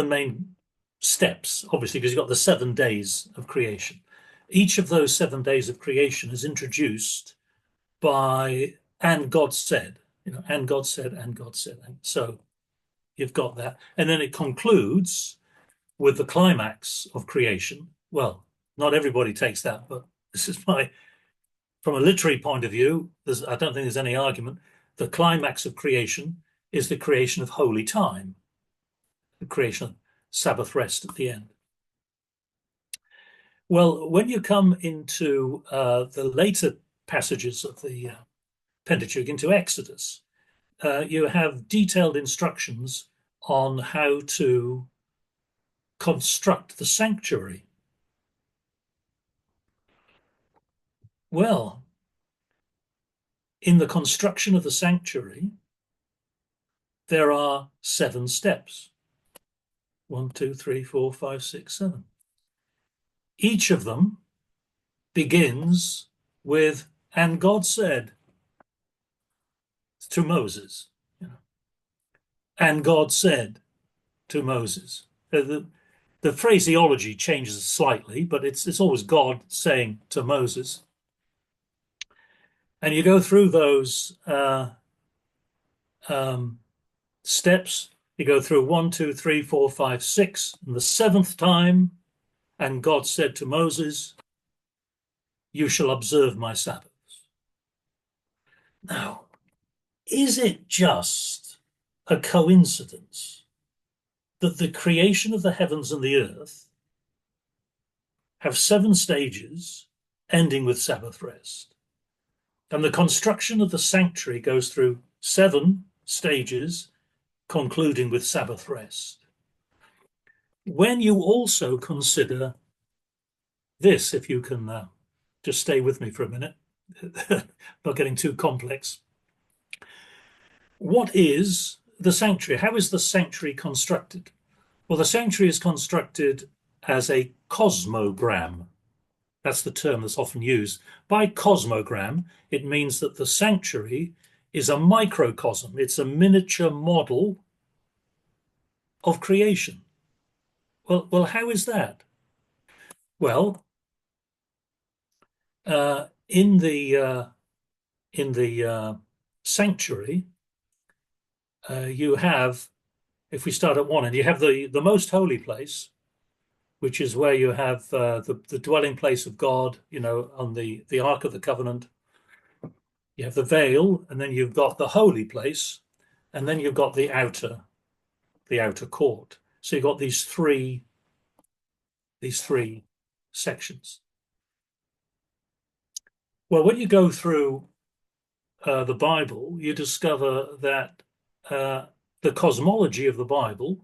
main steps, obviously, because you've got the 7 days of creation. Each of those 7 days of creation is introduced by, and God said, and God said, and God said. And so you've got that. And then it concludes with the climax of creation. Well, not everybody takes that, but this is from a literary point of view, I don't think there's any argument. The climax of creation is the creation of holy time, the creation of Sabbath rest at the end. Well, when you come into the later passages of the Pentateuch, into Exodus, you have detailed instructions on how to construct the sanctuary. Well, in the construction of the sanctuary, there are 7 steps. 1, 2, 3, 4, 5, 6, 7. Each of them begins with, and God said to Moses, and God said to Moses. The phraseology changes slightly, but it's always God saying to Moses. And you go through those steps. You go through 1, 2, 3, 4, 5, 6, and the 7th time, and God said to Moses, you shall observe my Sabbaths. Now, is it just a coincidence that the creation of the heavens and the earth have 7 stages ending with Sabbath rest? And the construction of the sanctuary goes through 7 stages, concluding with Sabbath rest. When you also consider this, if you can just stay with me for a minute, not getting too complex. What is the sanctuary? How is the sanctuary constructed? Well, the sanctuary is constructed as a cosmogram. That's the term that's often used. By cosmogram, it means that the sanctuary is a microcosm. It's a miniature model of creation. Well, how is that? Well, in the sanctuary, you have, if we start at one end, you have the most holy place, which is where you have the dwelling place of God, on the Ark of the Covenant. You have the veil, and then you've got the holy place, and then you've got the outer court. So you've got these three sections. Well, when you go through the Bible, you discover that the cosmology of the Bible,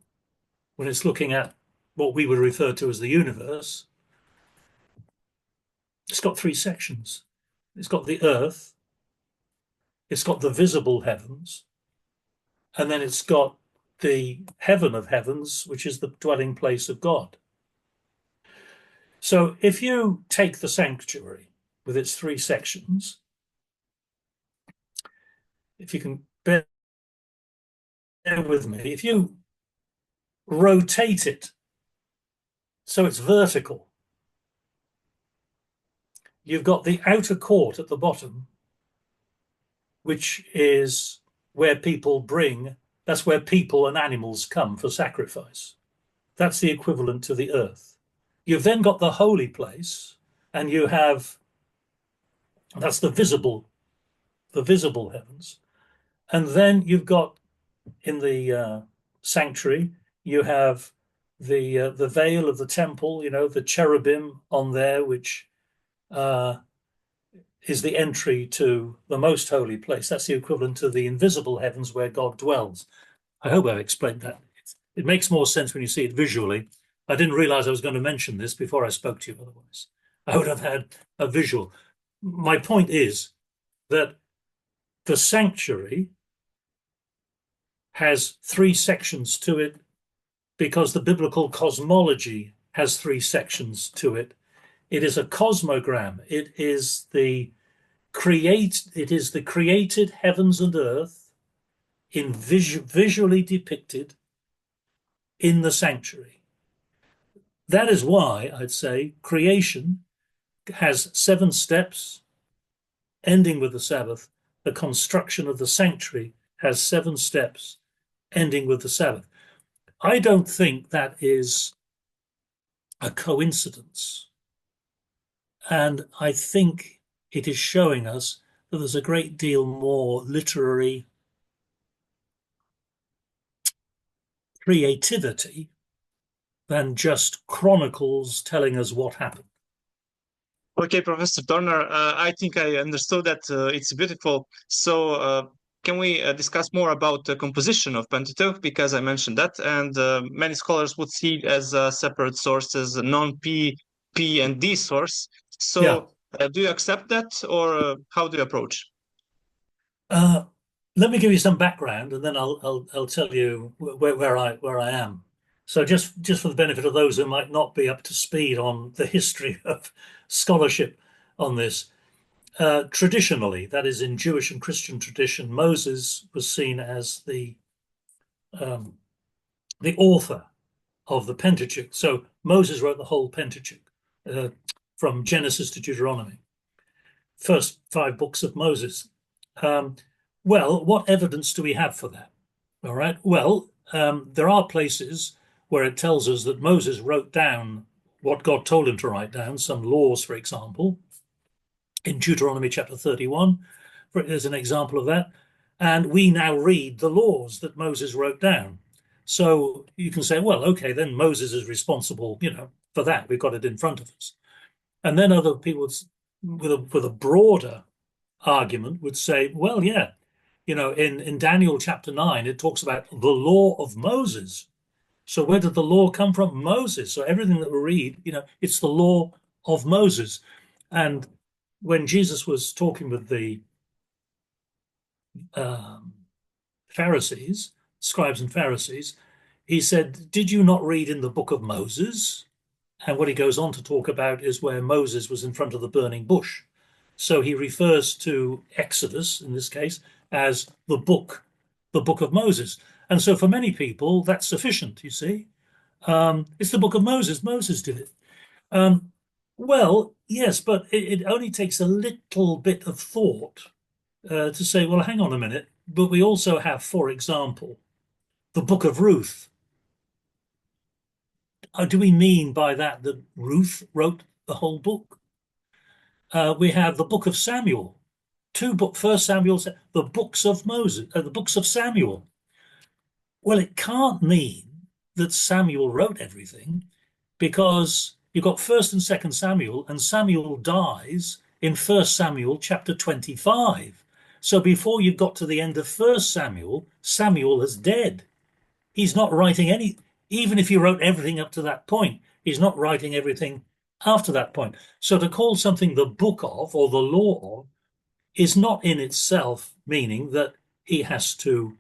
when it's looking at what we would refer to as the universe, it's got 3 sections. It's got the earth, it's got the visible heavens, and then it's got the heaven of heavens, which is the dwelling place of God. So if you take the sanctuary with its 3 sections, if you can bear with me, if you rotate it so it's vertical, you've got the outer court at the bottom, which is where that's where people and animals come for sacrifice. That's the equivalent to the earth. You've then got the holy place, and that's the visible heavens. And then you've got, in the sanctuary, you have the veil of the temple, the cherubim on there, which is the entry to the most holy place. That's the equivalent to the invisible heavens where God dwells. I hope I've explained that. It makes more sense when you see it visually. I didn't realize I was going to mention this before I spoke to you, otherwise I would have had a visual. My point is that the sanctuary has 3 sections to it because the biblical cosmology has 3 sections to it. It is a cosmogram. It is the created heavens and earth visually depicted in the sanctuary. That is why I'd say creation has 7 steps, ending with the Sabbath. The construction of the sanctuary has 7 steps, ending with the Sabbath. I don't think that is a coincidence. And I think it is showing us that there's a great deal more literary creativity than just chronicles telling us what happened. Okay, Professor Turner, I think I understood that it's beautiful. So can we discuss more about the composition of Pentateuch? Because I mentioned that, and many scholars would see it as a separate source, as a non-P, P, and D source. So do you accept that, or how do you approach? Let me give you some background, and then I'll tell you where I am. So just for the benefit of those who might not be up to speed on the history of scholarship on this, traditionally, that is in Jewish and Christian tradition, Moses was seen as the author of the Pentateuch. So Moses wrote the whole Pentateuch, from Genesis to Deuteronomy, first 5 books of Moses. Well, what evidence do we have for that? All right. Well, there are places where it tells us that Moses wrote down what God told him to write down, some laws, for example. In Deuteronomy chapter 31, there's an example of that. And we now read the laws that Moses wrote down. So you can say, well, okay, then Moses is responsible, for that. We've got it in front of us. And then other people with a broader argument would say, well, yeah, in Daniel chapter 9, it talks about the law of Moses. So where did the law come from? Moses. So everything that we read, it's the law of Moses. And when Jesus was talking with the um, Pharisees, scribes and Pharisees, he said, did you not read in the book of Moses? And what he goes on to talk about is where Moses was in front of the burning bush. So he refers to Exodus, in this case, as the book of Moses. And so for many people, that's sufficient, you see. It's the book of Moses. Moses did it. Um, well, yes, but it only takes a little bit of thought to say, well, hang on a minute. But we also have, for example, the book of Ruth. Do we mean by that Ruth wrote the whole book? We have the book of Samuel, First Samuel, the books of Moses, the books of Samuel. Well, it can't mean that Samuel wrote everything, because you've got First and Second Samuel, and Samuel dies in First Samuel chapter 25. So before you got to the end of First Samuel, Samuel is dead. He's not writing even if he wrote everything up to that point, he's not writing everything after that point. So to call something the book of or the law of is not in itself meaning that he has to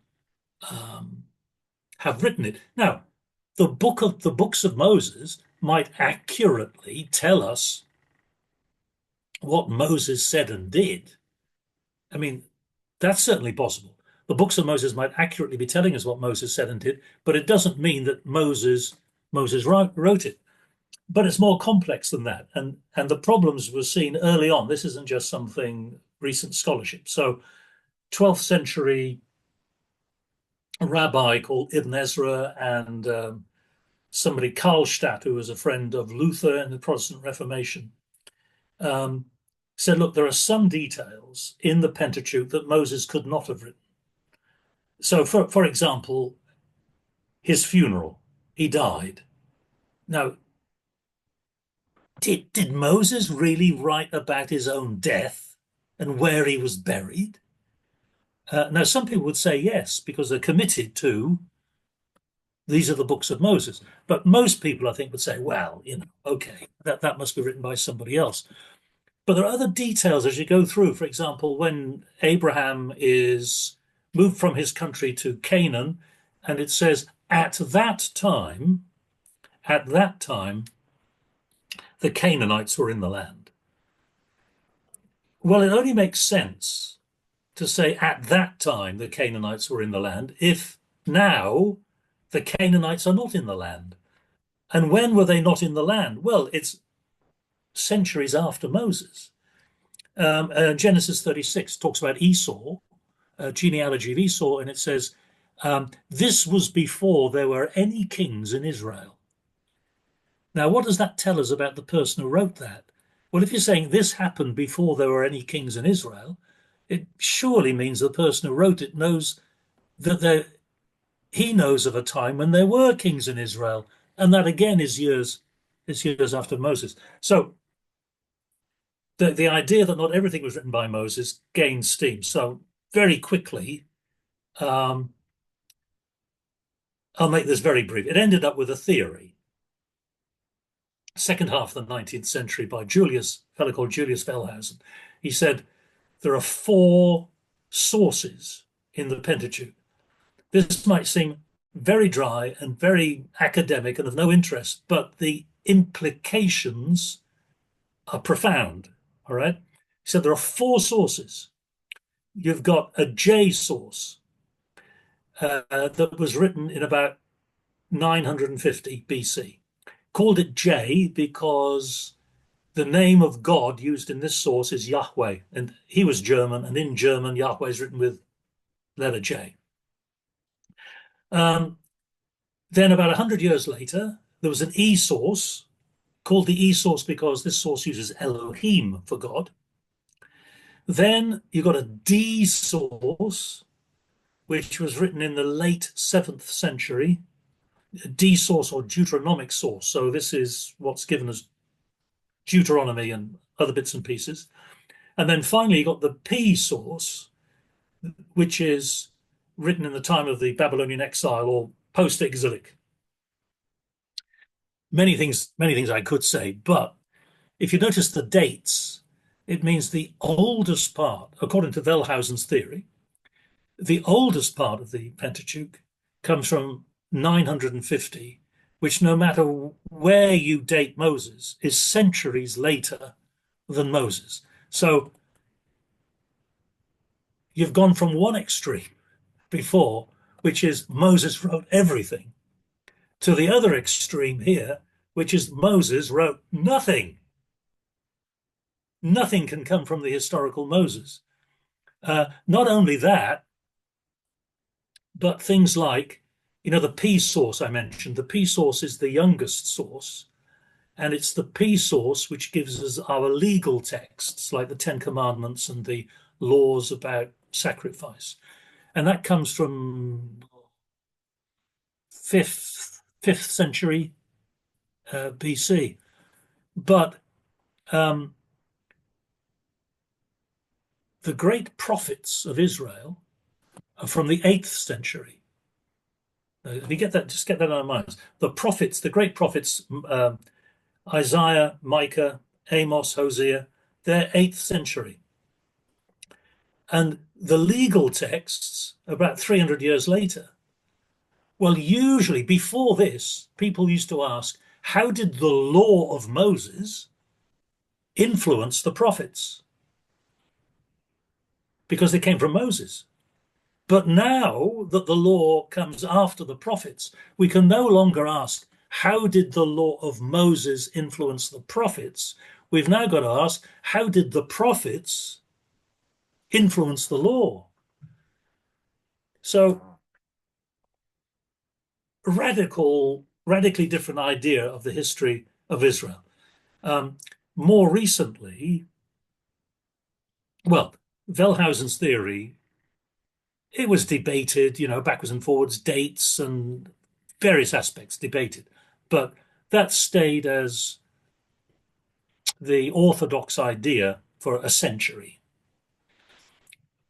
have written it. Now, the books of Moses might accurately tell us what Moses said and did. I mean, that's certainly possible. The books of Moses might accurately be telling us what Moses said and did, but it doesn't mean that Moses wrote it. But it's more complex than that. And the problems were seen early on. This isn't just something recent scholarship. So 12th century a rabbi called Ibn Ezra and somebody, Karlstadt, who was a friend of Luther in the Protestant Reformation, said, look, there are some details in the Pentateuch that Moses could not have written. So, for example, his funeral, he died. Now, did Moses really write about his own death and where he was buried? Now, some people would say yes, because they're committed to these are the books of Moses. But most people, I think, would say, well, okay, that must be written by somebody else. But there are other details as you go through. For example, when Abraham is moved from his country to Canaan, and it says, at that time, the Canaanites were in the land. Well, it only makes sense to say at that time the Canaanites were in the land if now the Canaanites are not in the land. And when were they not in the land? Well, it's centuries after Moses. Genesis 36 talks about Esau, genealogy of Esau, and it says, this was before there were any kings in Israel. Now, what does that tell us about the person who wrote that? Well, if you're saying this happened before there were any kings in Israel, it surely means the person who wrote it knows that he knows of a time when there were kings in Israel, and that again is years after Moses. So the idea that not everything was written by Moses gained steam. So very quickly, I'll make this very brief. It ended up with a theory, second half of the 19th century, by a fellow called Julius Wellhausen. He said there are 4 sources in the Pentateuch. This might seem very dry and very academic and of no interest, but the implications are profound. All right. He said there are 4 sources. You've got a J source that was written in about 950 BC. Called it J because the name of God used in this source is Yahweh, and he was German, and in German, Yahweh is written with letter J. Then about 100 years later, there was an E source, called the E source because this source uses Elohim for God. Then you got a D source, which was written in the late 7th century, a D source or Deuteronomic source. So this is what's given us Deuteronomy and other bits and pieces. And then finally, you got the P source, which is written in the time of the Babylonian exile or post-exilic. Many things I could say, but if you notice the dates, it means the oldest part, according to Wellhausen's theory, the oldest part of the Pentateuch comes from 950, which no matter where you date Moses, is centuries later than Moses. So you've gone from one extreme before, which is Moses wrote everything, to the other extreme here, which is Moses wrote nothing. Nothing can come from the historical Moses. Not only that, but things like, the P source I mentioned. The P source is the youngest source, and it's the P source which gives us our legal texts, like the Ten Commandments and the laws about sacrifice. And that comes from 5th century BC. But the great prophets of Israel are from the 8th century. If you get that, just get that in our minds. The prophets, the great prophets, Isaiah, Micah, Amos, Hosea, they're 8th century. And the legal texts, about 300 years later. Well, usually before this, people used to ask, how did the law of Moses influence the prophets? Because they came from Moses. But now that the law comes after the prophets, we can no longer ask, how did the law of Moses influence the prophets? We've now got to ask, how did the prophets influence the law? So, radically different idea of the history of Israel. More recently, well, Wellhausen's theory, it was debated, backwards and forwards, dates and various aspects debated. But that stayed as the orthodox idea for a century.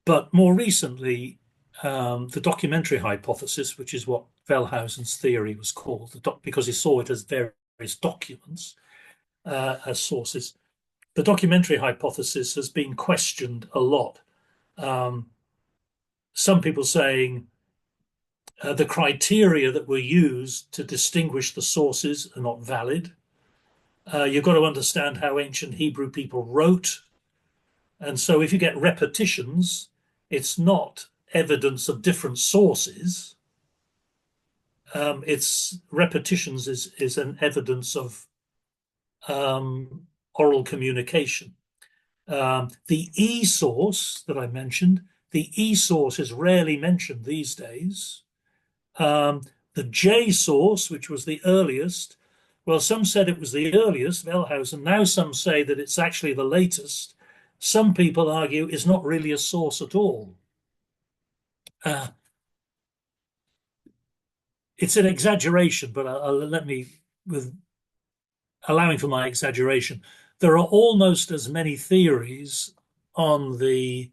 But more recently, the documentary hypothesis, which is what Wellhausen's theory was called, because he saw it as various documents as sources, the documentary hypothesis has been questioned a lot. Some people saying the criteria that were used to distinguish the sources are not valid. You've got to understand how ancient Hebrew people wrote. And so if you get repetitions, it's not evidence of different sources. It's repetitions is an evidence of oral communication. The E source that I mentioned, the E source is rarely mentioned these days. The J source, which was the earliest, well, some said it was the earliest, Wellhausen. Now some say that it's actually the latest. Some people argue it's not really a source at all. It's an exaggeration, but let me, with allowing for my exaggeration, there are almost as many theories on the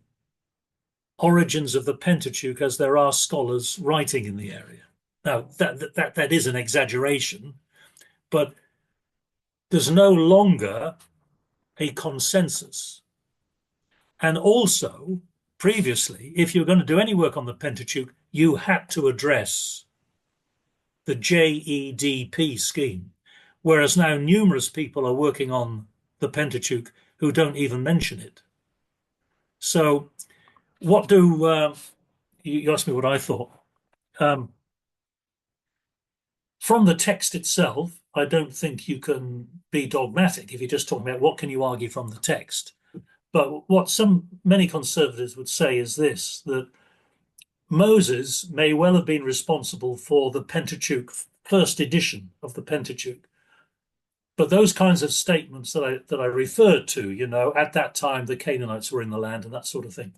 origins of the Pentateuch as there are scholars writing in the area. Now, that is an exaggeration, but there's no longer a consensus. And also, previously, if you were going to do any work on the Pentateuch, you had to address the JEDP scheme, whereas now numerous people are working on the Pentateuch who don't even mention it. So what do, you asked me what I thought. From the text itself, I don't think you can be dogmatic if you're just talking about what can you argue from the text. But what many conservatives would say is this, that Moses may well have been responsible for the Pentateuch, first edition of the Pentateuch. But those kinds of statements that I referred to, at that time the Canaanites were in the land and that sort of thing.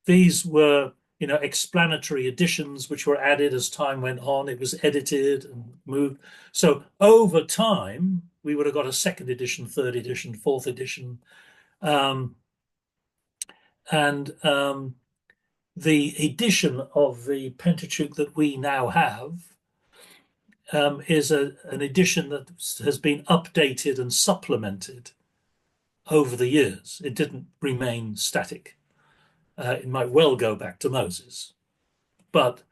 These were, explanatory additions which were added as time went on. It was edited and moved. So over time, we would have got a second edition, third edition, fourth edition. And the edition of the Pentateuch that we now have is an edition that has been updated and supplemented over the years. It didn't remain static. It might well go back to Moses. But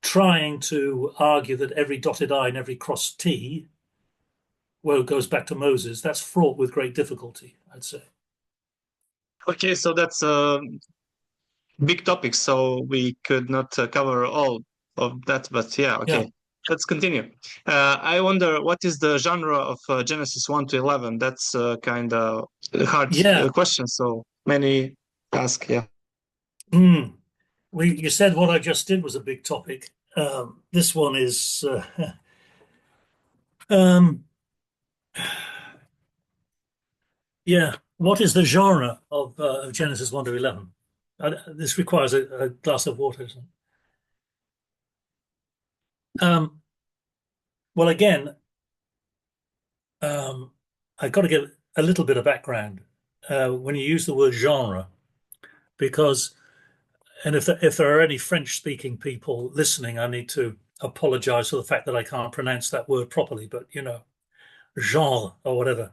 trying to argue that every dotted I and every crossed T goes back to Moses, that's fraught with great difficulty, I'd say. Okay, so that's a big topic, so we could not cover all of that, but yeah, okay. Yeah. Let's continue. I wonder, what is the genre of Genesis 1 to 11? That's kind of a hard question, so many ask, yeah. You said what I just did was a big topic. This one is yeah. What is the genre of Genesis 1 to 11? This requires a glass of water. Well, again, I've got to give a little bit of background when you use the word genre, because, and if there are any French-speaking people listening, I need to apologize for the fact that I can't pronounce that word properly, but you know, genre or whatever.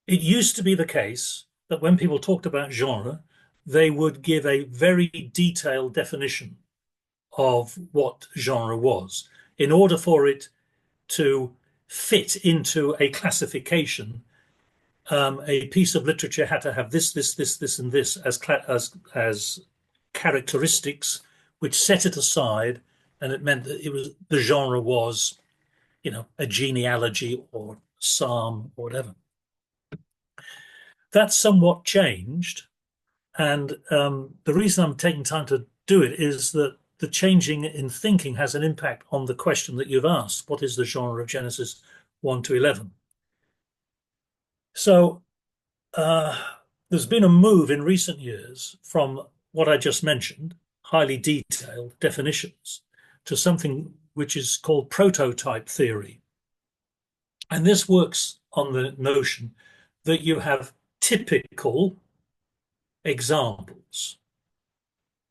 It used to be the case that when people talked about genre, they would give a very detailed definition of what genre was. In order for it to fit into a classification, a piece of literature had to have this, and this as characteristics, which set it aside, and it meant that the genre was, you know, a genealogy or psalm or whatever. That's somewhat changed, and the reason I'm taking time to do it is that the changing in thinking has an impact on the question that you've asked. What is the genre of Genesis 1 to 11? So there's been a move in recent years from what I just mentioned, highly detailed definitions, to something which is called prototype theory. And this works on the notion that you have typical examples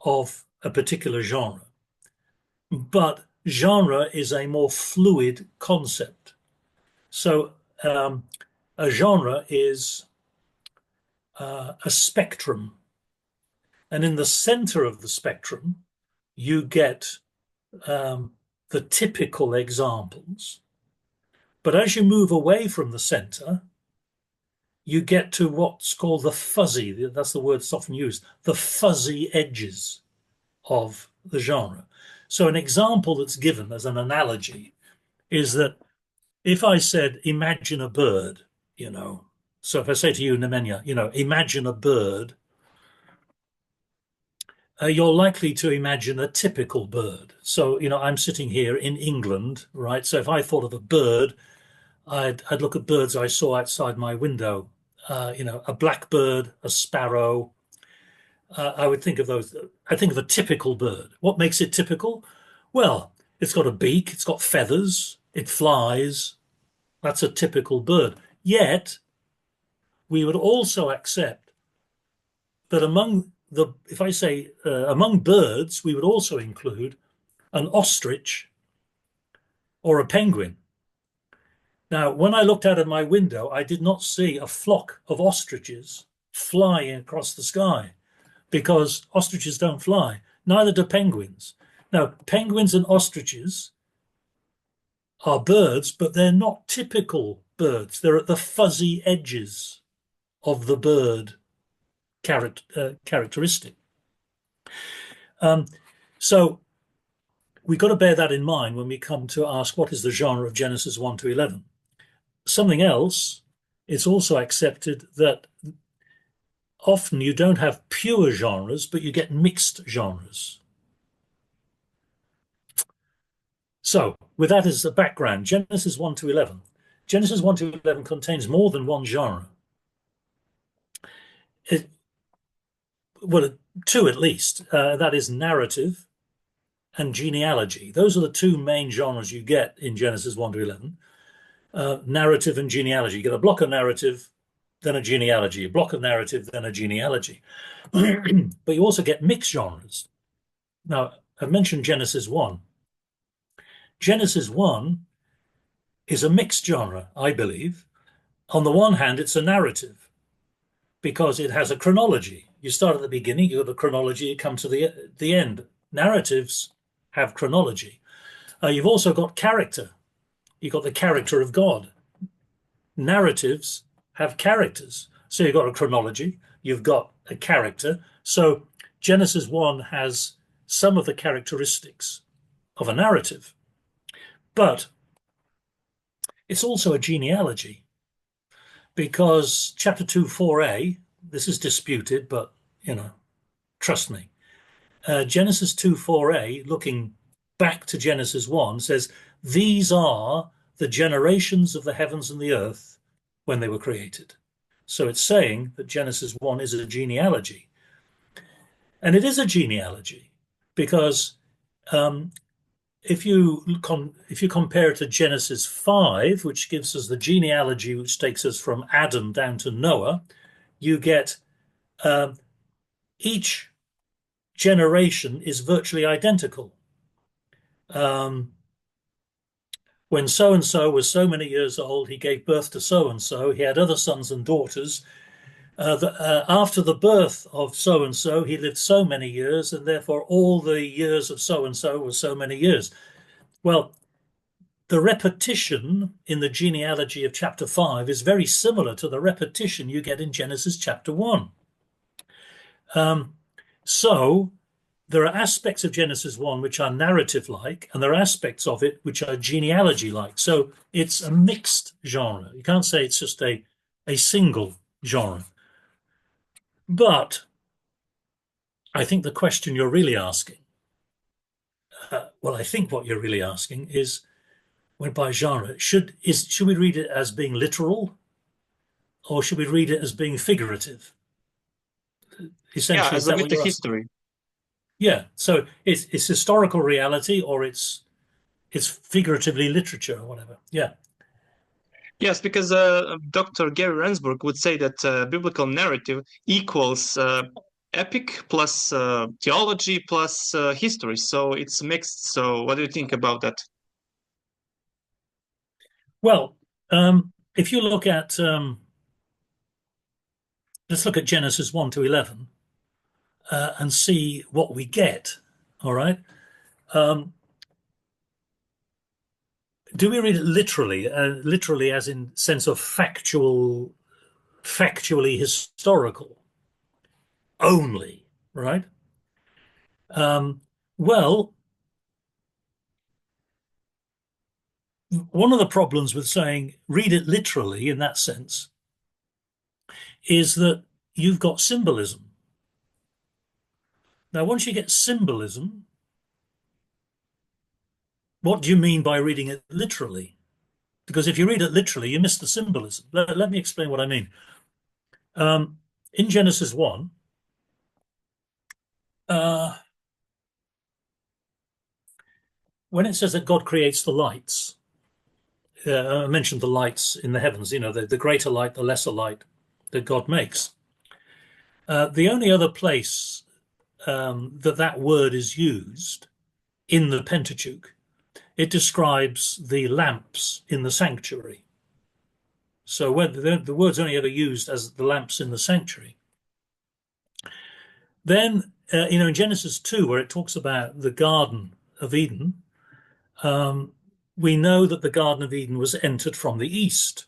of a particular genre. But genre is a more fluid concept. So a genre is a spectrum. And in the center of the spectrum, you get the typical examples. But as you move away from the center, you get to what's called the fuzzy, that's the word that's often used, the fuzzy edges of the genre. So an example that's given as an analogy is that if I said, imagine a bird, you know, so if I say to you, Nemanja, you know, imagine a bird, you're likely to imagine a typical bird. So, you know, I'm sitting here in England, right? So if I thought of a bird, I'd look at birds I saw outside my window, you know, a blackbird, a sparrow. I would think of those. I think of a typical bird. What makes it typical? Well, it's got a beak, it's got feathers, it flies. That's a typical bird. Yet, we would also accept that among if I say among birds, we would also include an ostrich or a penguin. Now, when I looked out of my window, I did not see a flock of ostriches flying across the sky, because ostriches don't fly. Neither do penguins. Now, penguins and ostriches are birds, but they're not typical birds. They're at the fuzzy edges of the bird characteristic. So we've got to bear that in mind when we come to ask what is the genre of Genesis 1 to 11. Something else, it's also accepted that often you don't have pure genres, but you get mixed genres. So with that as a background, Genesis 1 to 11. Genesis 1 to 11 contains more than one genre. Well, two at least. That is narrative and genealogy. Those are the two main genres you get in Genesis 1 to 11. narrative and genealogy. You get a block of narrative, then a genealogy, a block of narrative, then a genealogy. But you also get mixed genres. Now, I mentioned Genesis 1. Genesis 1 is a mixed genre, I believe. On the one hand, it's a narrative because it has a chronology. You start at the beginning, you got a chronology, you come to the end. Narratives have chronology. You've also got character. You've got the character of God. Narratives have characters. So you've got a chronology, you've got a character. So Genesis 1 has some of the characteristics of a narrative, but it's also a genealogy because chapter 2, 4a, this is disputed, but, trust me. Genesis 2, 4a, looking back to Genesis 1, says, these are the generations of the heavens and the earth when they were created. So it's saying that Genesis 1 is a genealogy. And it is a genealogy because if you compare it to Genesis 5, which gives us the genealogy which takes us from Adam down to Noah, you get each generation is virtually identical. When so-and-so was so many years old, he gave birth to so-and-so. He had other sons and daughters. After the birth of so-and-so, he lived so many years, and therefore all the years of so-and-so were so many years. Well, the repetition in the genealogy of chapter 5 is very similar to the repetition you get in Genesis chapter 1. So there are aspects of Genesis 1 which are narrative-like, and there are aspects of it which are genealogy-like. So it's a mixed genre. You can't say it's just a single genre. But I think the question you're really asking, I think what you're really asking is, when by genre, should we read it as being literal, or should we read it as being figurative? Essentially, as a bit of history. Yeah, so it's historical reality, or it's figuratively literature or whatever. Yeah. Yes, because Dr. Gary Rensburg would say that biblical narrative equals epic plus theology plus history. So it's mixed. So what do you think about that? Well, if you look at, let's look at Genesis 1 to 11 and see what we get. All right. Do we read it literally? Literally as in sense of factually historical only, right? Well, one of the problems with saying read it literally in that sense is that you've got symbolism. Now, once you get symbolism, what do you mean by reading it literally? Because if you read it literally, you miss the symbolism. Let me explain what I mean. In Genesis 1, when it says that God creates the lights, I mentioned the lights in the heavens, the greater light, the lesser light that God makes. The only other place that word is used in the Pentateuch, it describes the lamps in the sanctuary. So when the word's only ever used as the lamps in the sanctuary. Then, in Genesis 2, where it talks about the Garden of Eden, we know that the Garden of Eden was entered from the east.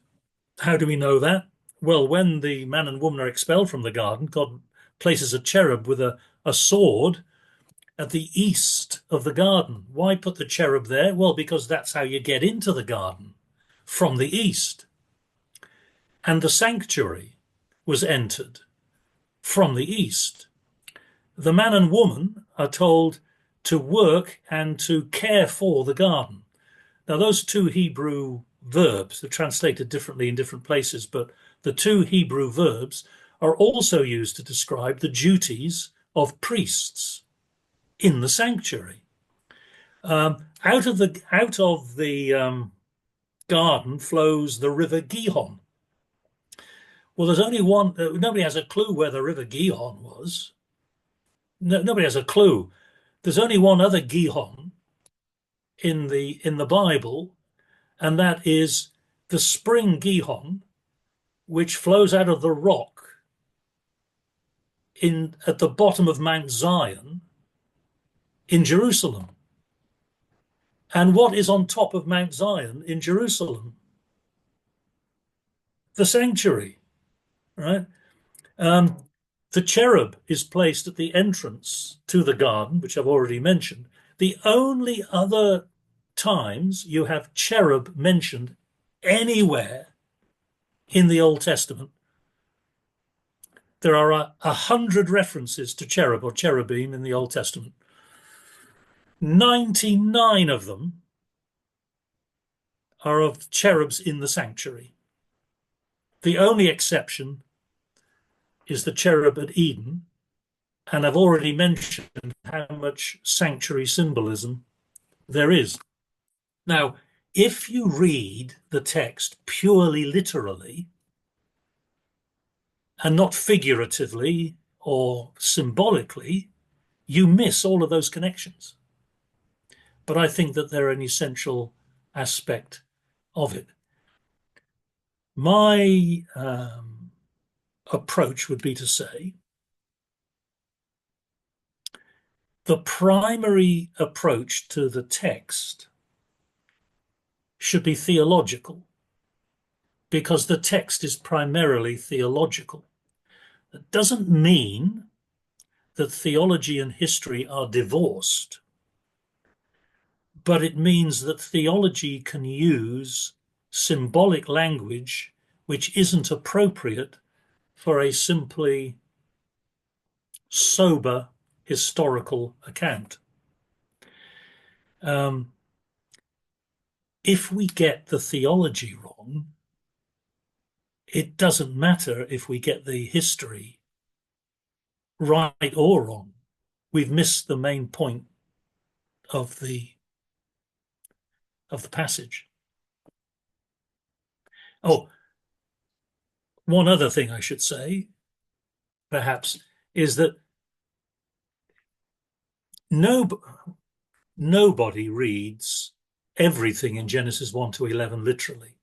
How do we know that? Well, when the man and woman are expelled from the garden, God places a cherub with a sword at the east of the garden. Why put the cherub there? Well, because that's how you get into the garden, from the east. And the sanctuary was entered from the east. The man and woman are told to work and to care for the garden. Now, those two Hebrew verbs are translated differently in different places, but the two Hebrew verbs are also used to describe the duties of priests in the sanctuary. Out of the garden flows the river Gihon. Well, there's only one, nobody has a clue where the river Gihon was. No, nobody has a clue. There's only one other Gihon in the Bible, and that is the spring Gihon, which flows out of the rock at the bottom of Mount Zion in Jerusalem. And what is on top of Mount Zion in Jerusalem? The sanctuary, right? The cherub is placed at the entrance to the garden, which I've already mentioned. The only other times you have cherub mentioned anywhere in the Old Testament, there are 100 references to cherub or cherubim in the Old Testament. 99 of them are of cherubs in the sanctuary. The only exception is the cherub at Eden, and I've already mentioned how much sanctuary symbolism there is. Now, if you read the text purely literally and not figuratively or symbolically, you miss all of those connections. But I think that they're an essential aspect of it. My approach would be to say the primary approach to the text should be theological, because the text is primarily theological. That doesn't mean that theology and history are divorced, but it means that theology can use symbolic language which isn't appropriate for a simply sober historical account. If we get the theology wrong, it doesn't matter if we get the history right or wrong. We've missed the main point of the passage. Oh, one other thing I should say, perhaps, is that nobody reads everything in Genesis 1 to 11 literally.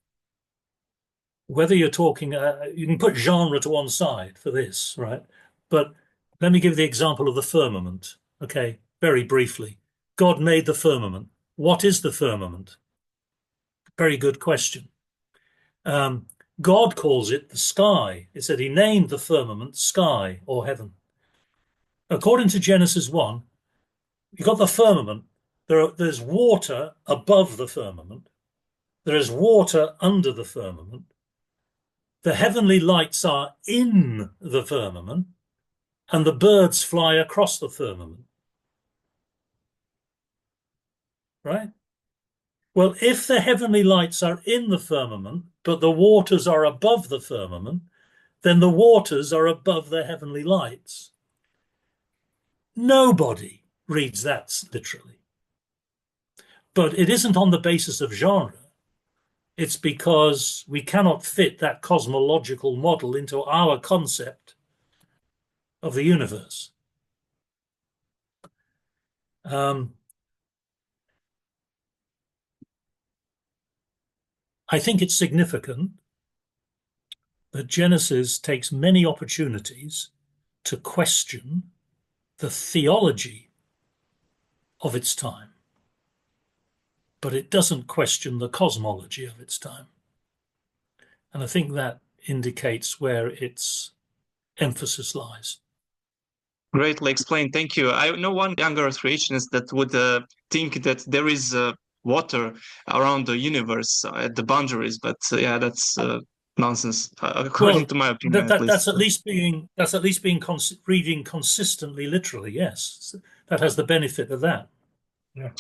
Whether you're talking, you can put genre to one side for this, right? But let me give the example of the firmament, okay, very briefly. God made the firmament. What is the firmament? Very good question. God calls it the sky. It said he named the firmament sky or heaven. According to Genesis 1, you've got the firmament. There's water above the firmament. There is water under the firmament. The heavenly lights are in the firmament, and the birds fly across the firmament. Right? Well, if the heavenly lights are in the firmament, but the waters are above the firmament, then the waters are above the heavenly lights. Nobody reads that literally. But it isn't on the basis of genre. It's because we cannot fit that cosmological model into our concept of the universe. I think it's significant that Genesis takes many opportunities to question the theology of its time, but it doesn't question the cosmology of its time. And I think that indicates where its emphasis lies. Greatly explained. Thank you. I know one younger creationist that would think that there is water around the universe at the boundaries, but yeah, that's nonsense, according to my opinion. That's at least being reading consistently literally. Yes, that has the benefit of that. Yeah.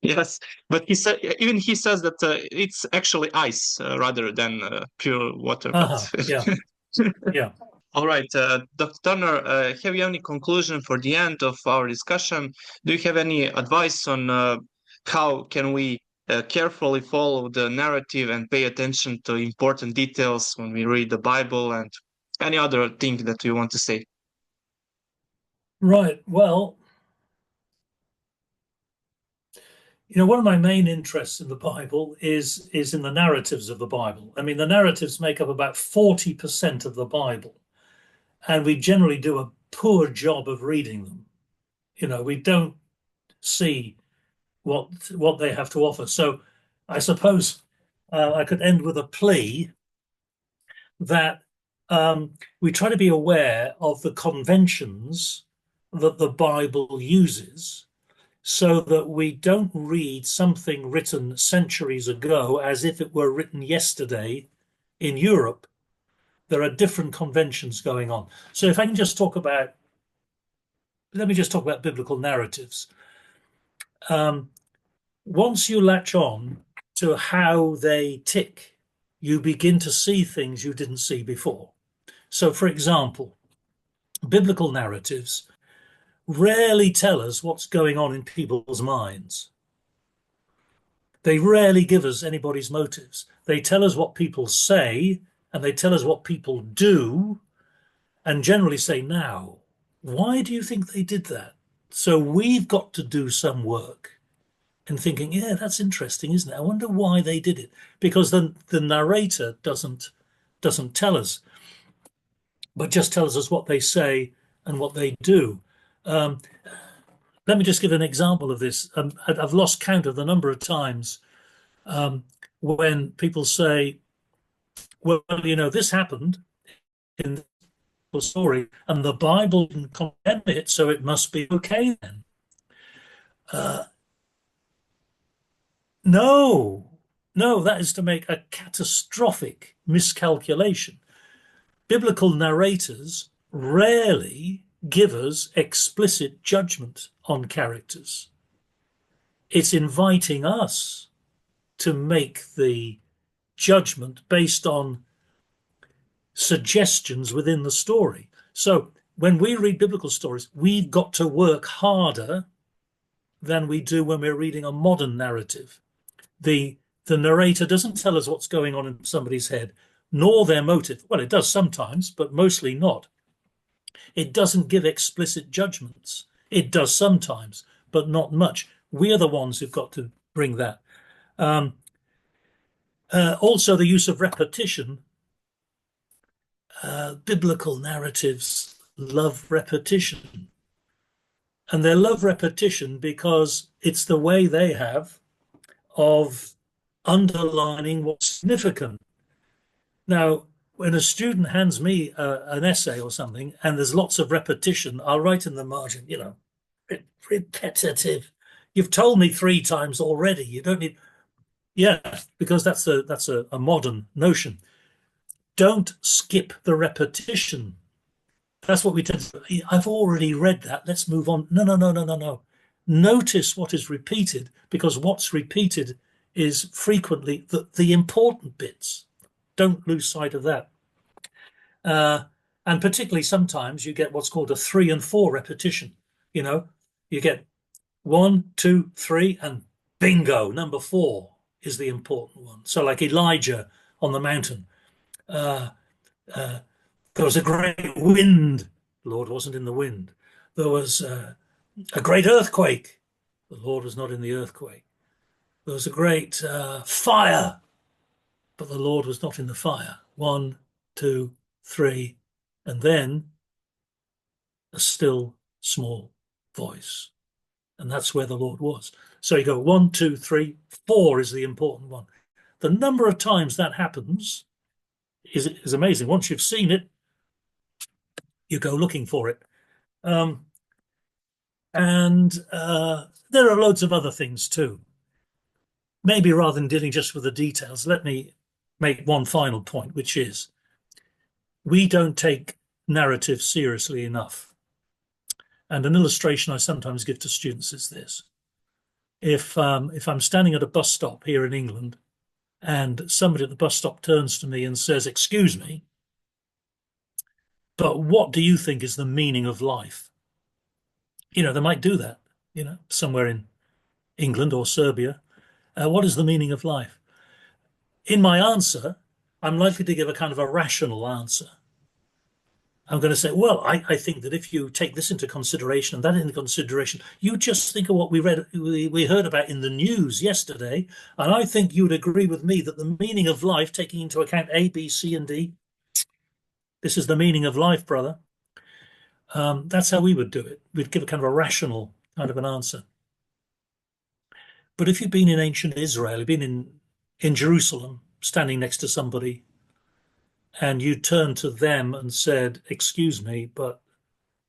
Yes, but he said he says that it's actually ice rather than pure water. Yeah, yeah. All right, Dr. Turner, have you any conclusion for the end of our discussion? Do you have any advice on how can we carefully follow the narrative and pay attention to important details when we read the Bible and any other thing that you want to say. Right. Well, one of my main interests in the Bible is in the narratives of the Bible. I mean, the narratives make up about 40% of the Bible, and we generally do a poor job of reading them. We don't see what they have to offer. So I suppose I could end with a plea that we try to be aware of the conventions that the Bible uses, so that we don't read something written centuries ago as if it were written yesterday in Europe. There are different conventions going on. So if I can just talk about, let me just talk about biblical narratives. Once you latch on to how they tick, you begin to see things you didn't see before. So, for example, biblical narratives rarely tell us what's going on in people's minds. They rarely give us anybody's motives. They tell us what people say, and they tell us what people do, and generally say, now, why do you think they did that? So we've got to do some work in thinking, yeah, that's interesting, isn't it? I wonder why they did it. Because the narrator doesn't tell us, but just tells us what they say and what they do. Let me just give an example of this. I've lost count of the number of times when people say, well, this happened in the story, and the Bible didn't condemn it, so it must be okay then. No, that is to make a catastrophic miscalculation. Biblical narrators rarely give us explicit judgment on characters. It's inviting us to make the judgment based on suggestions within the story. So when we read biblical stories, we've got to work harder than we do when we're reading a modern narrative. The narrator doesn't tell us what's going on in somebody's head, nor their motive. Well, it does sometimes, but mostly not. It doesn't give explicit judgments. It does sometimes, but not much. We're the ones who've got to bring that. Also, the use of repetition. Biblical narratives love repetition. And they love repetition because it's the way they have of underlining what's significant. Now, when a student hands me an essay or something and there's lots of repetition, I'll write in the margin, repetitive. You've told me 3 times already. You don't need, because that's a modern notion. Don't skip the repetition. That's what we tend to do. I've already read that. Let's move on. No. Notice what is repeated, because what's repeated is frequently the important bits. Don't lose sight of that. And particularly sometimes you get what's called a 3 and 4 repetition. You get 1, 2, 3, and bingo, number 4 is the important one. So like Elijah on the mountain. There was a great wind. The Lord wasn't in the wind. There was a great earthquake. The Lord was not in the earthquake. There was a great fire, but the Lord was not in the fire. 1, 2, 3, and then a still small voice. And that's where the Lord was. So you go 1, 2, 3, 4 is the important one. The number of times that happens is amazing. Once you've seen it, you go looking for it. And there are loads of other things too. Maybe rather than dealing just with the details, let me make one final point, which is we don't take narrative seriously enough. And an illustration I sometimes give to students is this. If I'm standing at a bus stop here in England and somebody at the bus stop turns to me and says, "Excuse me, but what do you think is the meaning of life?" They might do that, somewhere in England or Serbia. What is the meaning of life? In my answer, I'm likely to give a kind of a rational answer. I'm going to say, well, I think that if you take this into consideration and that into consideration, you just think of what we heard about in the news yesterday, and I think you would agree with me that the meaning of life, taking into account A, B, C, and D, this is the meaning of life, brother. That's how we would do it. We'd give a kind of a rational kind of an answer. But if you've been in ancient Israel, you've been in Jerusalem, standing next to somebody, and you turned to them and said, excuse me, but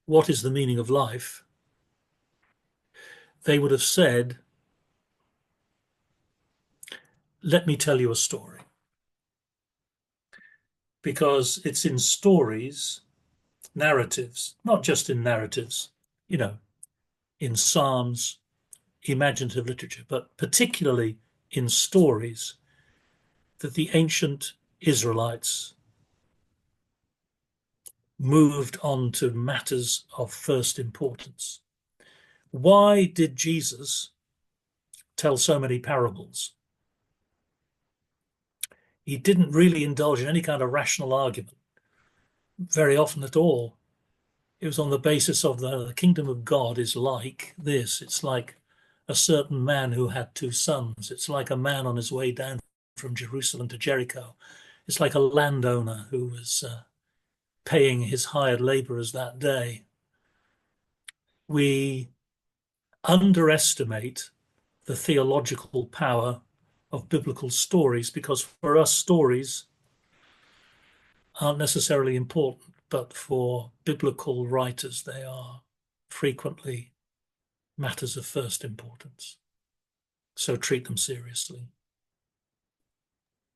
what is the meaning of life? They would have said, let me tell you a story. Because it's in stories, narratives, not just in narratives, in psalms, imaginative literature, but particularly in stories, that the ancient Israelites moved on to matters of first importance. Why did Jesus tell so many parables? He didn't really indulge in any kind of rational argument, very often at all. It was on the basis of the kingdom of God is like this. It's like a certain man who had 2 sons. It's like a man on his way down from Jerusalem to Jericho. It's like a landowner who was paying his hired laborers that day. We underestimate the theological power of biblical stories because for us, stories aren't necessarily important, but for biblical writers, they are frequently matters of first importance. So treat them seriously.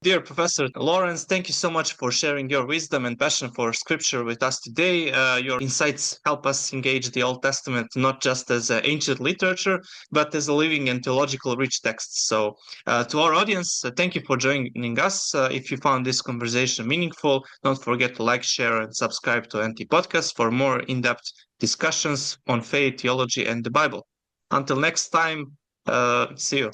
Dear Professor Laurence, thank you so much for sharing your wisdom and passion for Scripture with us today. Your insights help us engage the Old Testament not just as ancient literature, but as a living and theological rich text. So to our audience, thank you for joining us. If you found this conversation meaningful, don't forget to like, share, and subscribe to NT Podcast for more in-depth discussions on faith, theology, and the Bible. Until next time, see you.